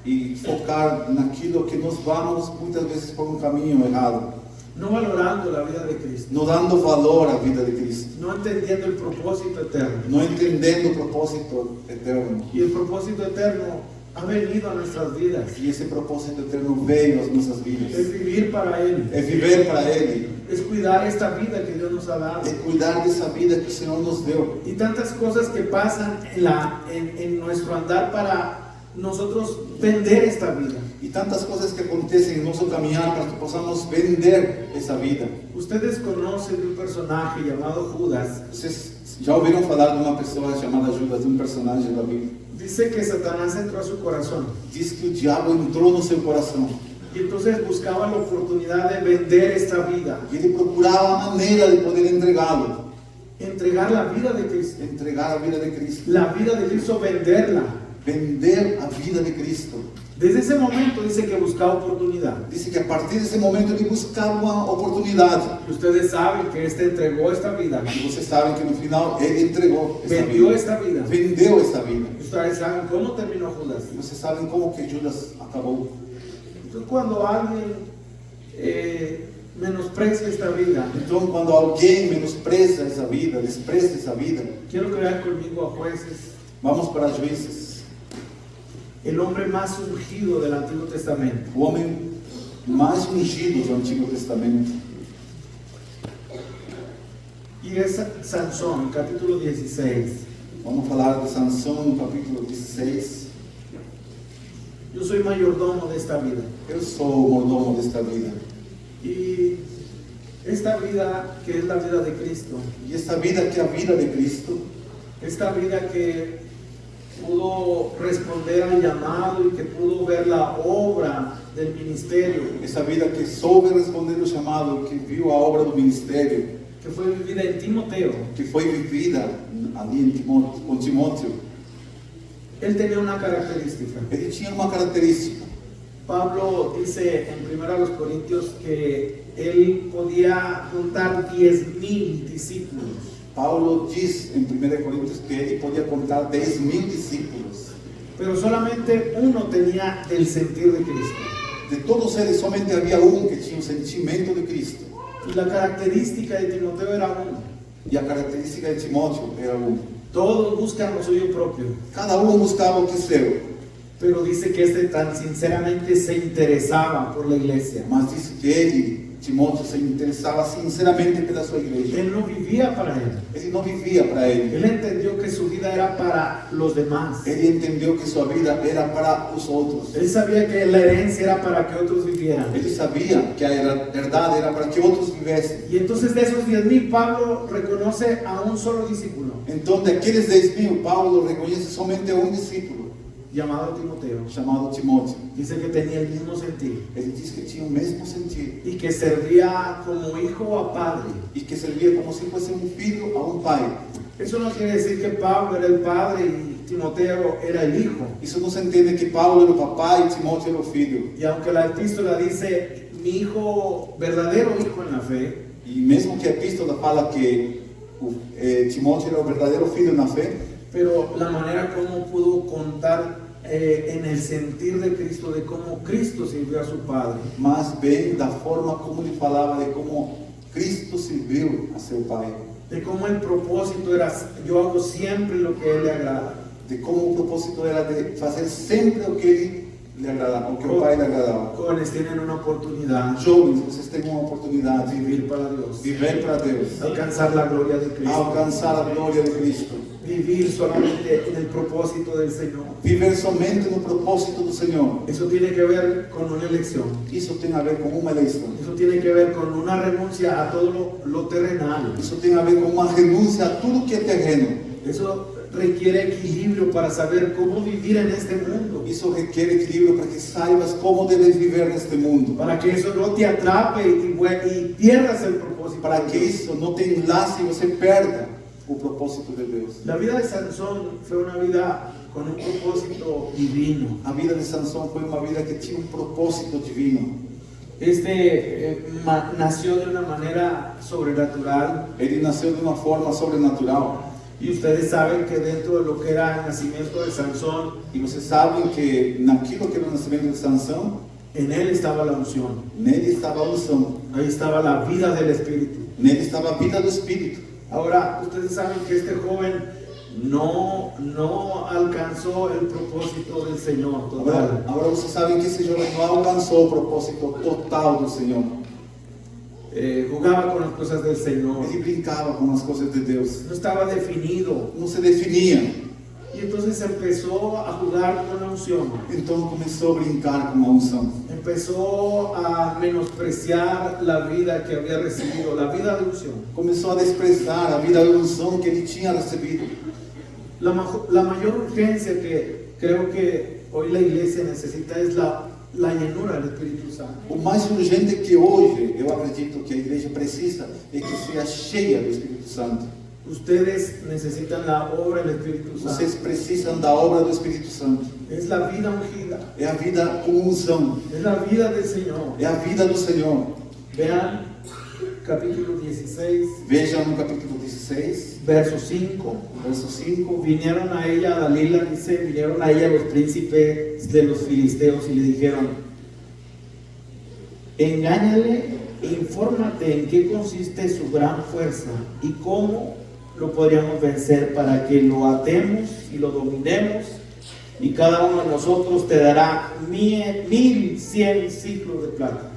Speaker 2: e focar naquilo que nós vamos muitas vezes por um caminho errado,
Speaker 1: No valorando la vida de Cristo,
Speaker 2: não dando valor à vida de Cristo,
Speaker 1: no entendiendo el propósito eterno.
Speaker 2: não entendendo o propósito eterno.
Speaker 1: Y el propósito eterno ha venido a nuestras vidas.
Speaker 2: E esse propósito eterno veio às nossas vidas.
Speaker 1: Es vivir para Él,
Speaker 2: É viver para Ele,
Speaker 1: es cuidar esta vida que Dios nos ha dado.
Speaker 2: é cuidar dessa vida que o Senhor nos deu.
Speaker 1: Y tantas cosas que pasan en nuestro andar para nosotros vender esta vida.
Speaker 2: E tantas coisas que acontecem em nosso caminhar para que possamos vender essa vida.
Speaker 1: Ustedes conocen de un personaje llamado Judas.
Speaker 2: Vocês já ouviram falar de uma pessoa chamada Judas, de um personagem da Bíblia?
Speaker 1: Dice que Satanás entró a su corazón
Speaker 2: Diz que o diabo entrou no seu coração.
Speaker 1: y entonces buscaba la oportunidad de vender esta vida,
Speaker 2: E ele procurava a maneira de poder entregá-lo,
Speaker 1: entregar la vida de Cristo,
Speaker 2: entregar a vida de Cristo,
Speaker 1: la vida de Cristo, venderla.
Speaker 2: vender a vida de Cristo.
Speaker 1: Desde ese momento dice que buscaba oportunidad.
Speaker 2: Diz que a partir desse momento ele buscava uma oportunidade.
Speaker 1: Y ustedes saben que este entregó esta vida,
Speaker 2: E vocês sabem que no final ele entregou essa
Speaker 1: vendió
Speaker 2: vida,
Speaker 1: esta vida.
Speaker 2: vendeu essa vida.
Speaker 1: Ustedes saben cómo terminó Judas.
Speaker 2: E vocês sabem como que Judas acabou.
Speaker 1: Entonces, cuando alguien menosprecia esta vida,
Speaker 2: Então, quando alguém menospreza essa vida, despreza essa vida,
Speaker 1: quiero que vean conmigo a Jueces,
Speaker 2: vamos para Juízes.
Speaker 1: el hombre más ungido del Antiguo Testamento.
Speaker 2: O homem mais ungido do Antigo Testamento.
Speaker 1: Y es Sansón, capítulo 16.
Speaker 2: Vamos falar de Sansão no capítulo 16.
Speaker 1: Yo soy mayordomo de esta vida.
Speaker 2: Eu sou o mordomo desta vida.
Speaker 1: Y esta vida que es la vida de Cristo,
Speaker 2: E esta vida que é a vida de Cristo,
Speaker 1: esta vida que pudo responder al llamado y que pudo ver la obra del ministerio,
Speaker 2: essa vida que soube responder o chamado, que viu a obra do ministério,
Speaker 1: que fue vivida en Timoteo,
Speaker 2: que foi vivida ali em com Timóteo,
Speaker 1: él tenía una característica.
Speaker 2: ele tinha uma característica.
Speaker 1: Pablo dice en 1 Corintios que él podía juntar 10,000 discípulos,
Speaker 2: Paulo diz em 1 Coríntios que ele podia contar 10.000 discípulos.
Speaker 1: pero solamente uno tenía el sentir de Cristo.
Speaker 2: De todos eles, somente havia um que tinha o sentimento de Cristo.
Speaker 1: Y la característica de Timoteo era uno.
Speaker 2: E a característica de Timóteo era um.
Speaker 1: Todos buscan lo suyo propio,
Speaker 2: Cada um buscava o que seu,
Speaker 1: pero dice que este tan sinceramente se interesaba por la iglesia.
Speaker 2: mas disse que ele Timóteo se interessava sinceramente pela sua igreja.
Speaker 1: Él no vivía para él.
Speaker 2: Ele não vivia para ele.
Speaker 1: Él entendió que su vida era para los demás.
Speaker 2: Ele entendeu que sua vida era para os outros.
Speaker 1: Él sabía que la herencia era para que otros vivieran.
Speaker 2: Ele sabia que a herdade era para que outros vivessem.
Speaker 1: Y entonces de esos 10,000, Pablo reconoce a un solo discípulo,
Speaker 2: Então, daqueles 10.000, Paulo reconhece somente um discípulo,
Speaker 1: llamado Timoteo.
Speaker 2: chamado Timóteo.
Speaker 1: Dice que tenía el mismo sentir
Speaker 2: Ele diz que tinha o mesmo sentido
Speaker 1: y que servía como hijo a padre.
Speaker 2: e que servia como se fosse um filho a um pai.
Speaker 1: Eso no quiere decir que Pablo era el padre y Timoteo era el hijo.
Speaker 2: Isso não se entende que Paulo era o papai e Timóteo era o filho.
Speaker 1: Y aunque la epístola dice mi hijo, verdadero hijo en la fe,
Speaker 2: E mesmo que a epístola fala que Timóteo era o verdadeiro filho na fé,
Speaker 1: pero la manera como pudo contar en el sentir de Cristo, de cómo Cristo sirvió a su Padre,
Speaker 2: mas bem da forma como ele falava de como Cristo serviu a seu pai,
Speaker 1: de cómo el propósito era, yo hago siempre lo que a Él le agrada.
Speaker 2: de como o propósito era de fazer sempre o que ele lhe agradava, o que o pai lhe agradava.
Speaker 1: Jóvenes tienen una oportunidad
Speaker 2: Jovens, vocês têm uma oportunidade
Speaker 1: de
Speaker 2: de
Speaker 1: vivir para Dios,
Speaker 2: viver para Deus,
Speaker 1: alcanzar la gloria de Cristo,
Speaker 2: alcançar a glória de Cristo,
Speaker 1: vivir solamente en el propósito del Señor.
Speaker 2: viver somente no propósito do Senhor.
Speaker 1: Eso tiene que ver con una elección.
Speaker 2: Isso tem a ver com uma eleição.
Speaker 1: Eso tiene que ver con una renuncia a todo lo terrenal.
Speaker 2: Isso tem a ver com uma renúncia a tudo que é terreno.
Speaker 1: Eso requiere equilibrio para saber cómo vivir en este mundo.
Speaker 2: Isso requer equilíbrio para que saibas como debes viver neste mundo.
Speaker 1: Para que eso no te atrape y pierdas el propósito.
Speaker 2: Para que isso não te enlace e você perda o propósito de Deus.
Speaker 1: La vida de Sansón fue una vida con un propósito divino.
Speaker 2: A vida de Sansão foi uma vida que tinha um propósito divino.
Speaker 1: Nació de una manera sobrenatural.
Speaker 2: Ele nasceu de uma forma sobrenatural.
Speaker 1: Y ustedes saben que dentro de lo que era el nacimiento de Sansón,
Speaker 2: E vocês sabem que naquilo que era o nascimento de Sansão,
Speaker 1: en él estaba la unción.
Speaker 2: nele estava a unção.
Speaker 1: Ahí estaba la vida del Espíritu.
Speaker 2: Nele estava a vida do Espírito.
Speaker 1: Ahora, ustedes saben que este joven no alcanzó el propósito del Señor total.
Speaker 2: Agora vocês sabem que esse jovem não alcançou o propósito total do Senhor.
Speaker 1: Jugaba con las cosas del Señor.
Speaker 2: Ele brincava com as coisas de Deus.
Speaker 1: No estaba definido.
Speaker 2: Não se definia.
Speaker 1: Y entonces empezó a jugar con la unción.
Speaker 2: Então começou a brincar com a unção.
Speaker 1: Empezó a menospreciar la vida que había recibido, la vida de unción.
Speaker 2: Começou a desprezar a vida de unção que ele tinha recebido.
Speaker 1: La mayor urgencia que creo que hoy la iglesia necesita es la llenura del Espíritu Santo.
Speaker 2: O mais urgente que hoje eu acredito que a igreja precisa é que seja cheia do Espírito Santo.
Speaker 1: Ustedes necesitan la obra del Espíritu Santo.
Speaker 2: Vocês precisam da obra do Espírito Santo.
Speaker 1: Es la vida ungida.
Speaker 2: É a vida com unção.
Speaker 1: Es la vida del Señor.
Speaker 2: É a vida do Senhor.
Speaker 1: Vean capítulo 16,
Speaker 2: Veja no capítulo 16,
Speaker 1: verso 5.
Speaker 2: verso 5.
Speaker 1: Vinieron a ella, Dalila dice, vinieron a ella los príncipes de los filisteos y le dijeron: engáñale e infórmate en qué consiste su gran fuerza y cómo lo podríamos vencer para que lo atemos y lo dominemos, y cada uno de nosotros te dará 1,100 ciclos de plata.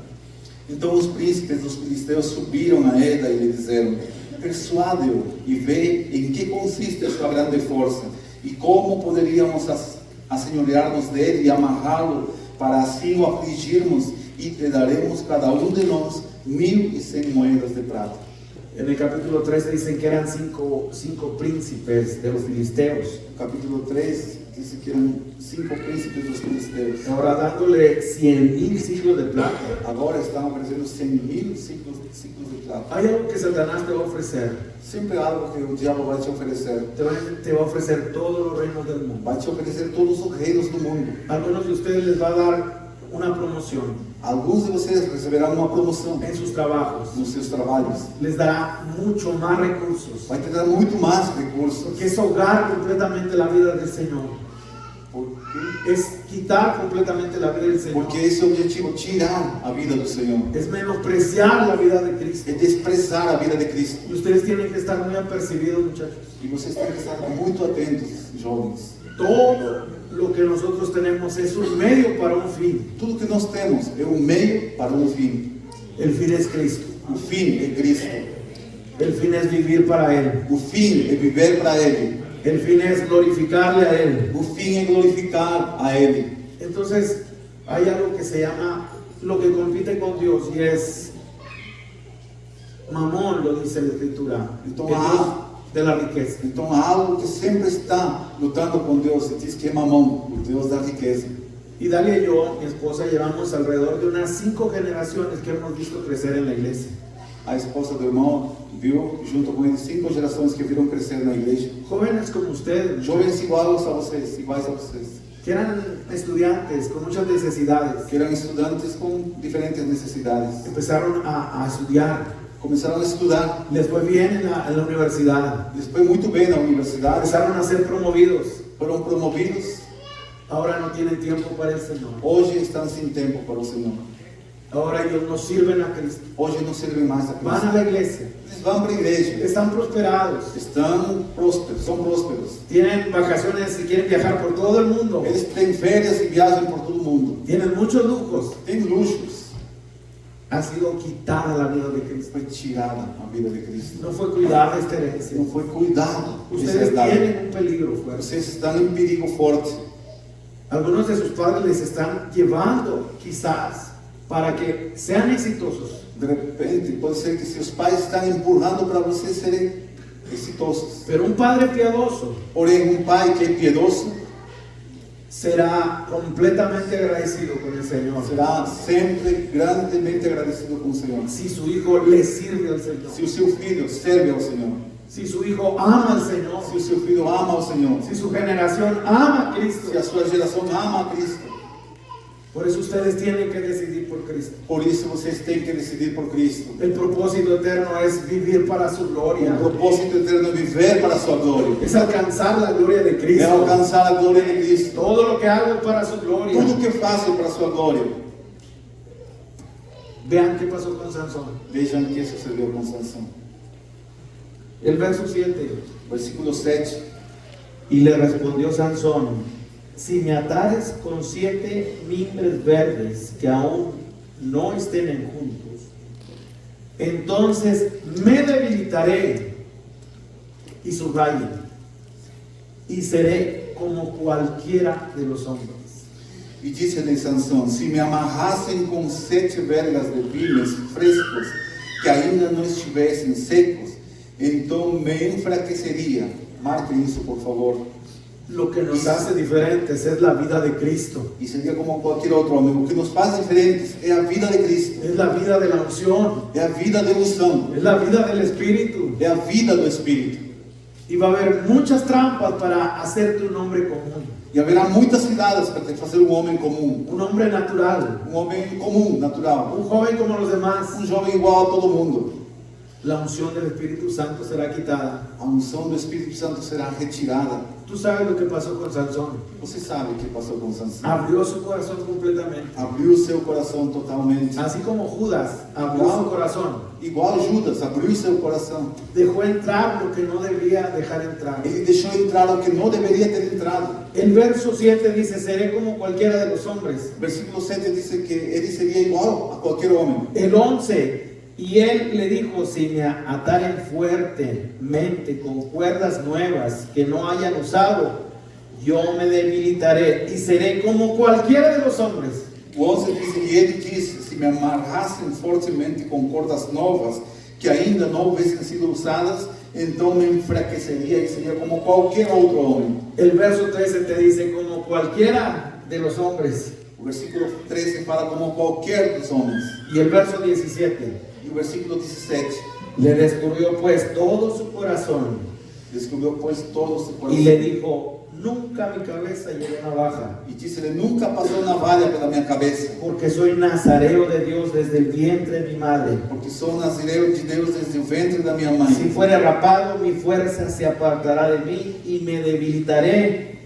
Speaker 2: Então os príncipes dos filisteus subiram a ela e lhe disseram: persuade-o e vê em que consiste a sua grande força e como poderíamos assenhorear-nos dele e amarrá-lo para assim o afligirmos, e te daremos cada um de nós 1,100 moedas de prata.
Speaker 1: En el capítulo 13 dicen que eran cinco príncipes de los filisteos.
Speaker 2: Capítulo 3 diz que eram 5 príncipes dos filisteus.
Speaker 1: Ahora dándole 100,000 ciclos de plata.
Speaker 2: Agora estão oferecendo 100.000 ciclos de plata.
Speaker 1: Hay algo que Satanás te va a ofrecer.
Speaker 2: Sempre algo que o diabo vai te oferecer.
Speaker 1: Te va a ofrecer todos los reinos del mundo.
Speaker 2: Vai te oferecer todos os reinos do mundo.
Speaker 1: A algunos de ustedes les va a dar una promoción
Speaker 2: Alguns de vocês receberão uma promoção
Speaker 1: en sus trabajos.
Speaker 2: nos seus trabalhos.
Speaker 1: Les dará mucho más recursos.
Speaker 2: Vai te dar muito mais recursos.
Speaker 1: Porque es ahogar completamente la vida del Señor.
Speaker 2: Por quê?
Speaker 1: Es quitar completamente la vida del Señor.
Speaker 2: Porque esse é o objetivo, tirar a vida do Senhor.
Speaker 1: Es menospreciar la vida de Cristo.
Speaker 2: É desprezar a vida de Cristo.
Speaker 1: Y ustedes tienen que estar muy apercibidos, muchachos.
Speaker 2: E vocês têm que estar muito atentos, jovens.
Speaker 1: Todo lo que nosotros tenemos es un medio para un fin.
Speaker 2: Tudo que nós temos é um meio para um fim.
Speaker 1: El fin es Cristo.
Speaker 2: O fim é Cristo.
Speaker 1: El fin es vivir para Él.
Speaker 2: O fim é viver para Ele.
Speaker 1: El fin es glorificarle a Él.
Speaker 2: O fim é glorificar a Ele.
Speaker 1: Entonces, hay algo que se llama lo que compite con Dios y es Mamón, lo dice la Escritura,
Speaker 2: Entonces,
Speaker 1: el Dios de la riqueza.
Speaker 2: Então há algo que sempre está lutando com Deus. E diz que é Mamão, o Deus da riqueza.
Speaker 1: Y Dalia y yo, mi esposa, llevamos alrededor de unas 5 generaciones que hemos visto crecer en la iglesia.
Speaker 2: A esposa do irmão viu, junto com ele, 5 gerações que viram crescer na igreja.
Speaker 1: Jóvenes como ustedes,
Speaker 2: Jovens iguais a vocês,
Speaker 1: que eran estudiantes con muchas necesidades,
Speaker 2: que eram estudantes com diferentes necessidades.
Speaker 1: empezaron a estudiar,
Speaker 2: Começaram a estudar,
Speaker 1: les fue bien en la universidad,
Speaker 2: les foi muito bem na universidade,
Speaker 1: empezaron a ser promovidos,
Speaker 2: foram promovidos,
Speaker 1: ahora no tienen tiempo para el Señor,
Speaker 2: hoje estão sem tempo para o Senhor.
Speaker 1: ahora ellos no sirven a Cristo,
Speaker 2: Hoje não servem mais a
Speaker 1: van a
Speaker 2: Cristo.
Speaker 1: la iglesia,
Speaker 2: Eles vão para a igreja,
Speaker 1: están prosperados,
Speaker 2: estão prósperos, são prósperos.
Speaker 1: tienen vacaciones y quieren viajar por todo el mundo,
Speaker 2: Eles têm férias e viajam por todo o mundo.
Speaker 1: tienen muchos lujos.
Speaker 2: Têm luxos.
Speaker 1: Ha sido quitada la vida de Cristo.
Speaker 2: Foi tirada a vida de Cristo.
Speaker 1: No fue cuidada esta herencia.
Speaker 2: Não foi cuidado.
Speaker 1: Ustedes tienen un peligro fuerte.
Speaker 2: Vocês estão em perigo forte.
Speaker 1: Algunos de sus padres les están llevando quizás para que sean exitosos.
Speaker 2: De repente, pode ser que seus pais estão empurrando para vocês serem exitosos.
Speaker 1: Pero un padre piadoso
Speaker 2: Porém, pai que é piedoso
Speaker 1: será completamente agradecido con el Señor
Speaker 2: será sempre grandemente agradecido com o Senhor.
Speaker 1: si su hijo le sirve al Señor,
Speaker 2: Se o seu filho serve ao Senhor,
Speaker 1: si su hijo ama al Señor,
Speaker 2: se o seu filho ama ao Senhor,
Speaker 1: si su generación ama a Cristo.
Speaker 2: se a sua geração ama a Cristo.
Speaker 1: Por eso ustedes tienen que decidir por Cristo.
Speaker 2: Por isso vocês têm que decidir por Cristo.
Speaker 1: El propósito eterno es vivir para su gloria,
Speaker 2: O propósito eterno é viver para a sua glória.
Speaker 1: es alcanzar la gloria de
Speaker 2: É
Speaker 1: Cristo.
Speaker 2: alcançar a glória de Cristo.
Speaker 1: Todo lo que hago es para su gloria.
Speaker 2: Tudo que faço é para a sua glória.
Speaker 1: Vean qué pasó con Sansón.
Speaker 2: Vejam o que sucedeu com Sansão.
Speaker 1: El verso 7.
Speaker 2: Versículo 7.
Speaker 1: Y le respondió Sansón: si me atares con 7 mimbres verdes que aún no estén enjuntos, entonces me debilitaré, y subrayen, y seré como cualquiera de los hombres.
Speaker 2: E disse-lhe Sansão: se me amarrassem com 7 vergas de pilhas frescos que ainda não estivessem secos, então me enfraqueceria. Marquem isso, por favor.
Speaker 1: Lo que nos hace diferentes es la vida de Cristo,
Speaker 2: E seria como qualquer outro homem. O que nos faz diferentes é a vida de Cristo,
Speaker 1: es la vida de la unción,
Speaker 2: é a vida de unção,
Speaker 1: es la vida del Espíritu.
Speaker 2: é a vida do Espírito.
Speaker 1: Y va a haber muchas trampas para hacerte un hombre común,
Speaker 2: E haverá muitas ciladas para te fazer um homem comum,
Speaker 1: un hombre natural,
Speaker 2: um homem comum, natural,
Speaker 1: un joven como los demás.
Speaker 2: um jovem igual a todo mundo.
Speaker 1: La unción del Espíritu Santo será quitada.
Speaker 2: A unção do Espírito Santo será retirada.
Speaker 1: Tú sabes lo que pasó con Sansón.
Speaker 2: Você sabe o que passou com Sansão.
Speaker 1: Abrió su corazón completamente.
Speaker 2: Abriu seu coração totalmente.
Speaker 1: Así como Judas abrió su corazón,
Speaker 2: Igual Judas abriu seu coração.
Speaker 1: dejó entrar lo que no debía dejar entrar.
Speaker 2: Ele deixou entrar o que não deveria ter entrado.
Speaker 1: El verso 7 dice: seré como cualquiera de los hombres.
Speaker 2: Versículo 7 diz que ele seria igual a qualquer homem.
Speaker 1: El 11: y él le dijo: si me ataren fuertemente con cuerdas nuevas que no hayan usado, yo me debilitaré y seré como cualquiera de los hombres.
Speaker 2: O 11 diz: e ele disse: se me amarrassem fortemente com cordas novas que ainda não houvessem sido usadas, então me enfraqueceria e seria como qualquer outro homem.
Speaker 1: El verso 13 te dice: como cualquiera de los hombres.
Speaker 2: O versículo 13 fala como qualquer dos homens.
Speaker 1: Y el verso 17:
Speaker 2: E o versículo 17
Speaker 1: le descubrió pues todo su corazón
Speaker 2: descobriu, pois, todo seu
Speaker 1: y
Speaker 2: coração.
Speaker 1: le dijo: nunca mi cabeza llegó a navaja,
Speaker 2: E disse: ele nunca passou navalha pela minha cabeça,
Speaker 1: porque soy nazareo de Dios desde el vientre de mi madre.
Speaker 2: porque sou nazireu de Deus desde o ventre da minha mãe.
Speaker 1: Si fuere rapado, mi fuerza se apartará de mí y me debilitaré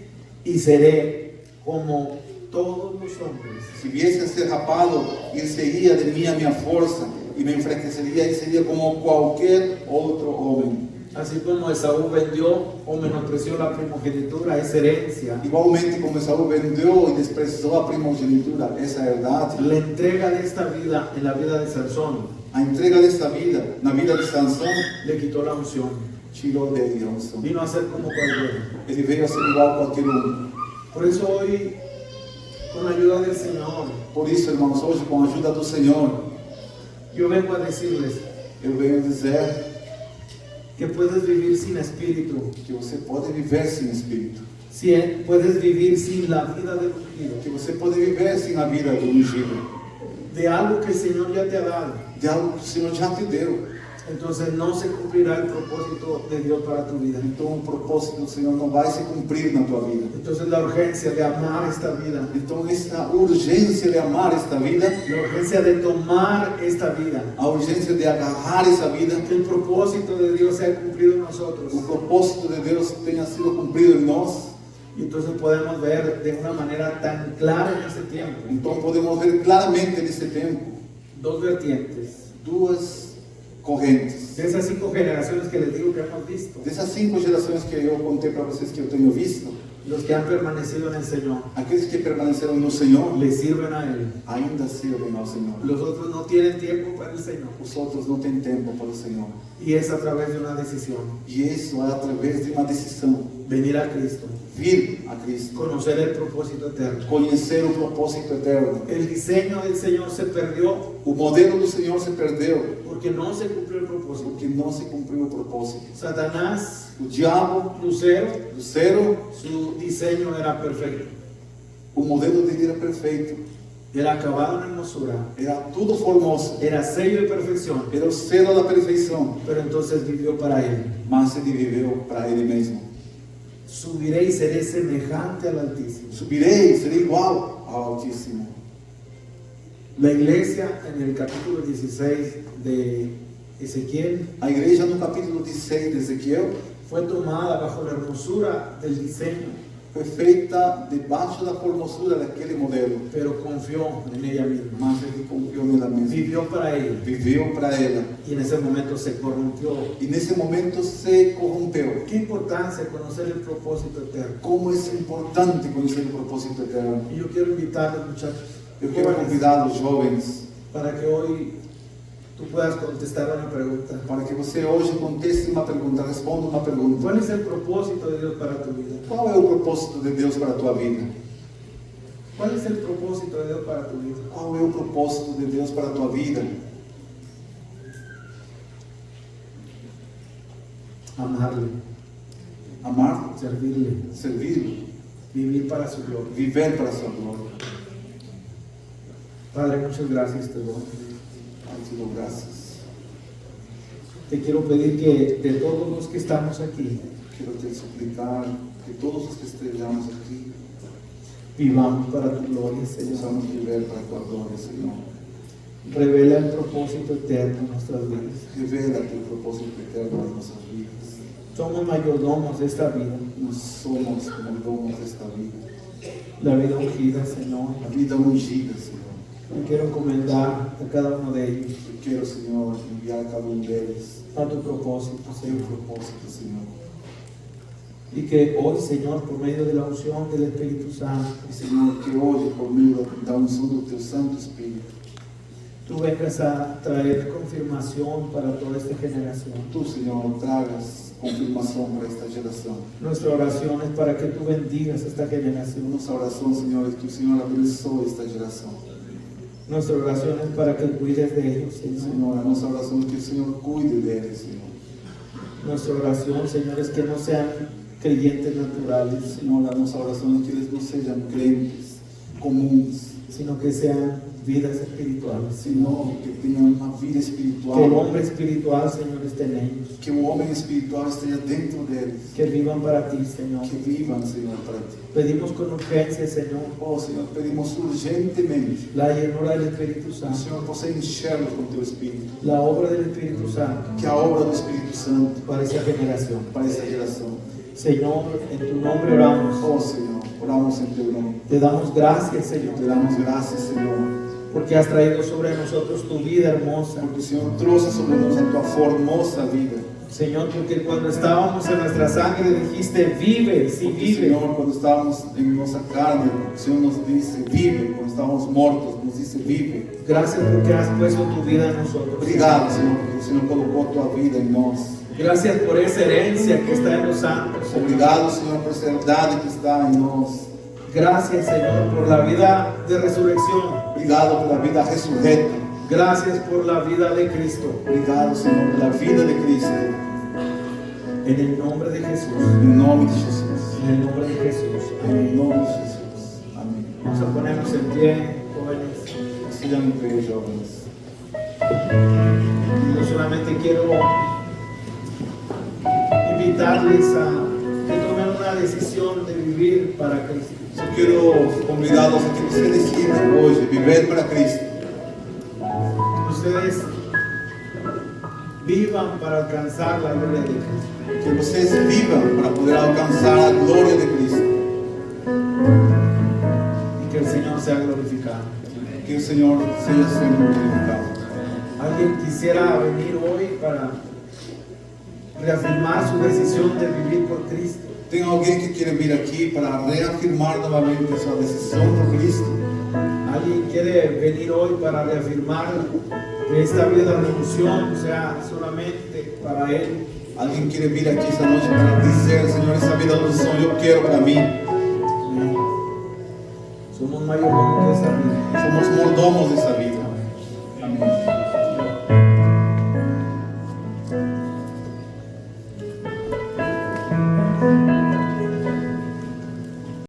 Speaker 1: y seré como todos los hombres.
Speaker 2: Se viesse a ser rapado, ele seria de mim a minha força, e me enfraqueceria e seria como qualquer outro homem.
Speaker 1: Así como Esaú vendió o menospreció la primogenitura, esa herencia,
Speaker 2: Igualmente como Esaú vendeu e desprezou a primogenitura, essa herdade,
Speaker 1: la entrega de esta vida en la vida de Sansón
Speaker 2: a entrega desta vida, na vida de Sansão,
Speaker 1: le quitó la unción.
Speaker 2: tirou dele a unção.
Speaker 1: Vino a ser como cualquiera.
Speaker 2: Ele veio a ser igual a qualquer um.
Speaker 1: Por eso hoy, con la ayuda del Señor,
Speaker 2: Por isso, irmãos, hoje com a ajuda do Senhor,
Speaker 1: yo vengo a decirles
Speaker 2: eu venho dizer
Speaker 1: que puedes vivir sin espíritu,
Speaker 2: que você pode viver sem Espírito,
Speaker 1: puedes vivir sin la vida del ungido,
Speaker 2: que você pode viver sem a vida do ungido,
Speaker 1: de algo que el Señor ya te ha dado.
Speaker 2: de algo que o Senhor já te deu.
Speaker 1: Entonces no se cumplirá el propósito de Dios para tu vida.
Speaker 2: Então o propósito do Senhor não vai se cumprir na tua vida.
Speaker 1: Entonces la urgencia de amar esta vida,
Speaker 2: Então essa urgência de amar esta vida,
Speaker 1: la urgencia de tomar esta vida,
Speaker 2: a urgência de agarrar essa vida,
Speaker 1: que el propósito de Dios sea cumplido en nosotros.
Speaker 2: o propósito de Deus tenha sido cumprido em nós.
Speaker 1: Y entonces podemos ver de una manera tan clara en este tiempo
Speaker 2: Então podemos ver claramente nesse tempo
Speaker 1: dos vertientes.
Speaker 2: duas correntes.
Speaker 1: De esas 5 generaciones que les digo que hemos visto,
Speaker 2: Dessas 5 gerações que eu contei para vocês que eu tenho visto,
Speaker 1: los que han permanecido en el Señor,
Speaker 2: aqueles que permaneceram no Senhor
Speaker 1: le sirven a Él.
Speaker 2: ainda servem ao Senhor.
Speaker 1: Los otros no tienen tiempo para el Señor.
Speaker 2: Os outros não têm tempo para o Senhor.
Speaker 1: Y es a través de una decisión.
Speaker 2: E isso é através de uma decisão:
Speaker 1: Venir a Cristo,
Speaker 2: vir a Cristo,
Speaker 1: conocer el propósito eterno.
Speaker 2: conhecer o propósito eterno.
Speaker 1: El diseño del Señor se perdió
Speaker 2: O modelo do Senhor se perdeu
Speaker 1: porque no se cumplió el propósito.
Speaker 2: porque não se cumpriu o propósito.
Speaker 1: Satanás,
Speaker 2: O diabo,
Speaker 1: Lucero,
Speaker 2: Lucero,
Speaker 1: su diseño era perfecto.
Speaker 2: o modelo dele era perfeito.
Speaker 1: Era acabado en hermosura,
Speaker 2: Era tudo formoso.
Speaker 1: era sello de perfección,
Speaker 2: Era o selo da perfeição.
Speaker 1: pero entonces vivió para Él.
Speaker 2: Mas ele viveu para ele mesmo.
Speaker 1: Subiré y seré semejante al Altísimo.
Speaker 2: Subirei, serei igual ao Altíssimo.
Speaker 1: La iglesia en el capítulo 16 de Ezequiel
Speaker 2: A igreja no capítulo 16 de Ezequiel
Speaker 1: fue tomada bajo la hermosura del diseño,
Speaker 2: foi feita debaixo da formosura daquele modelo.
Speaker 1: pero confió en ella misma.
Speaker 2: Mas ele confiou nela mesma.
Speaker 1: Vivió para ella
Speaker 2: Viveu para ela.
Speaker 1: y en ese momento se corrompió.
Speaker 2: E nesse momento se corrompeu.
Speaker 1: Qué importancia conocer el propósito eterno.
Speaker 2: Como é importante conhecer o propósito eterno.
Speaker 1: Y yo quiero invitarles, muchachos,
Speaker 2: Eu quero convidar os jovens
Speaker 1: para que hoy tú puedas contestar una pregunta.
Speaker 2: para que você hoje conteste uma pergunta, responda uma pergunta.
Speaker 1: ¿Cuál es el propósito de Dios para tu vida?
Speaker 2: Qual é o propósito de Deus para a tua vida?
Speaker 1: ¿Cuál es el propósito de Dios para tu vida?
Speaker 2: Qual é o propósito de Deus para a tua vida?
Speaker 1: Amarle,
Speaker 2: Amar,
Speaker 1: servirle,
Speaker 2: servir,
Speaker 1: vivir para su gloria.
Speaker 2: viver para a sua glória.
Speaker 1: Padre, muchas gracias te doy.
Speaker 2: Pai, te dou graças.
Speaker 1: Te quiero pedir que de todos los que estamos aquí,
Speaker 2: Quero te suplicar que todos os que estejamos aqui
Speaker 1: vivamos para tu gloria, Señor.
Speaker 2: possamos viver para a tua glória, Senhor.
Speaker 1: Revela el propósito eterno en nuestras vidas.
Speaker 2: Revela teu propósito eterno nas nossas vidas.
Speaker 1: Somos mayordomos de esta vida,
Speaker 2: Nós somos mordomos desta vida.
Speaker 1: la vida ungida, Señor.
Speaker 2: A vida ungida, Senhor.
Speaker 1: Yo quiero encomendar a cada uno de ellos
Speaker 2: Eu quero, Senhor, enviar a cada um deles
Speaker 1: a tu propósito,
Speaker 2: teu
Speaker 1: Señor.
Speaker 2: propósito, Senhor.
Speaker 1: Y que hoy, Señor, por medio de la unción del Espíritu Santo,
Speaker 2: E, Senhor, que hoje, por meio da unção do teu Santo Espírito,
Speaker 1: tú vengas a traer confirmación para toda esta generación.
Speaker 2: tu, Senhor, tragas confirmação para esta geração.
Speaker 1: Nuestra oración es para que tú bendigas esta generación.
Speaker 2: Nossa oração, Senhor, é que o Senhor abençoe esta geração.
Speaker 1: Nuestra oración es para que cuides de ellos, Señor.
Speaker 2: Senhor, a nossa oração é que o Senhor cuide deles, Senhor.
Speaker 1: Nuestra oración, Señor, es que no sean creyentes naturales,
Speaker 2: Senhor, a nossa oração é que eles não sejam crentes comuns,
Speaker 1: sino que sean vidas espirituales.
Speaker 2: Senhor, que tenham uma vida
Speaker 1: Que el
Speaker 2: espiritual,
Speaker 1: hombre espiritual, Señor, esté en ellos.
Speaker 2: que o homem espiritual esteja dentro deles,
Speaker 1: Que vivan para ti, Señor.
Speaker 2: que vivam, Senhor, para ti.
Speaker 1: Pedimos con urgencia, Señor,
Speaker 2: Oh, Senhor, pedimos urgentemente
Speaker 1: la llenura del Espíritu
Speaker 2: que o
Speaker 1: Santo,
Speaker 2: Senhor possa encher-los com teu Espírito,
Speaker 1: la obra del Espíritu Santo
Speaker 2: que a obra do Espírito Santo
Speaker 1: para esa generación.
Speaker 2: para esta geração.
Speaker 1: Señor, en tu nombre oramos.
Speaker 2: Oh, Senhor, oramos em teu nome.
Speaker 1: Te damos gracias,
Speaker 2: Te
Speaker 1: Señor,
Speaker 2: damos graças, Senhor,
Speaker 1: porque has traído sobre nosotros tu vida hermosa,
Speaker 2: porque o Senhor trouxe sobre nós a tua formosa vida,
Speaker 1: Señor, porque cuando estábamos en nuestra sangre dijiste, vive, sí,
Speaker 2: Porque,
Speaker 1: vive.
Speaker 2: Senhor, quando estávamos em nossa carne, o Senhor nos disse, vive. Quando estávamos mortos, nos disse, vive.
Speaker 1: Gracias porque has puesto tu vida en nosotros.
Speaker 2: Obrigado, Senhor, porque o Senhor colocou a tua vida em nós.
Speaker 1: Gracias por esa herencia que está en los santos. Señor.
Speaker 2: Obrigado, Senhor, por essa herdade que está em nós.
Speaker 1: Gracias, Señor, por la vida de resurrección.
Speaker 2: Obrigado pela vida ressurreta.
Speaker 1: Gracias por la vida de Cristo.
Speaker 2: Obrigado, Senhor, pela vida de Cristo.
Speaker 1: En el nombre de Jesús.
Speaker 2: Em nome de Jesus.
Speaker 1: En el nombre de Jesús. Amén.
Speaker 2: Em nome de Jesus. Amém.
Speaker 1: Vamos a ponernos en pie, jóvenes.
Speaker 2: Siga em pé, jovens.
Speaker 1: Yo solamente quiero invitarles a que tomen una decisión de vivir para Cristo.
Speaker 2: Só quero convidá-los a que você decida hoje viver para Cristo.
Speaker 1: Que ustedes vivan para alcanzar la gloria de Cristo.
Speaker 2: Que vocês vivam para poder alcançar a glória de Cristo.
Speaker 1: Y que el Señor sea glorificado.
Speaker 2: Que o Senhor seja sempre glorificado.
Speaker 1: ¿Alguien quisiera venir hoy para reafirmar su decisión de vivir por Cristo?
Speaker 2: Tem alguém que quer vir aqui para reafirmar novamente a sua decisão por Cristo?
Speaker 1: ¿Alguien quiere venir hoy para reafirmar que esta vida de unción sea solamente para Él?
Speaker 2: Alguém quer vir aqui esta noite para dizer, Senhor, essa vida de unção eu quero para mim.
Speaker 1: Somos mayordomos de esta vida.
Speaker 2: Somos mordomos dessa vida.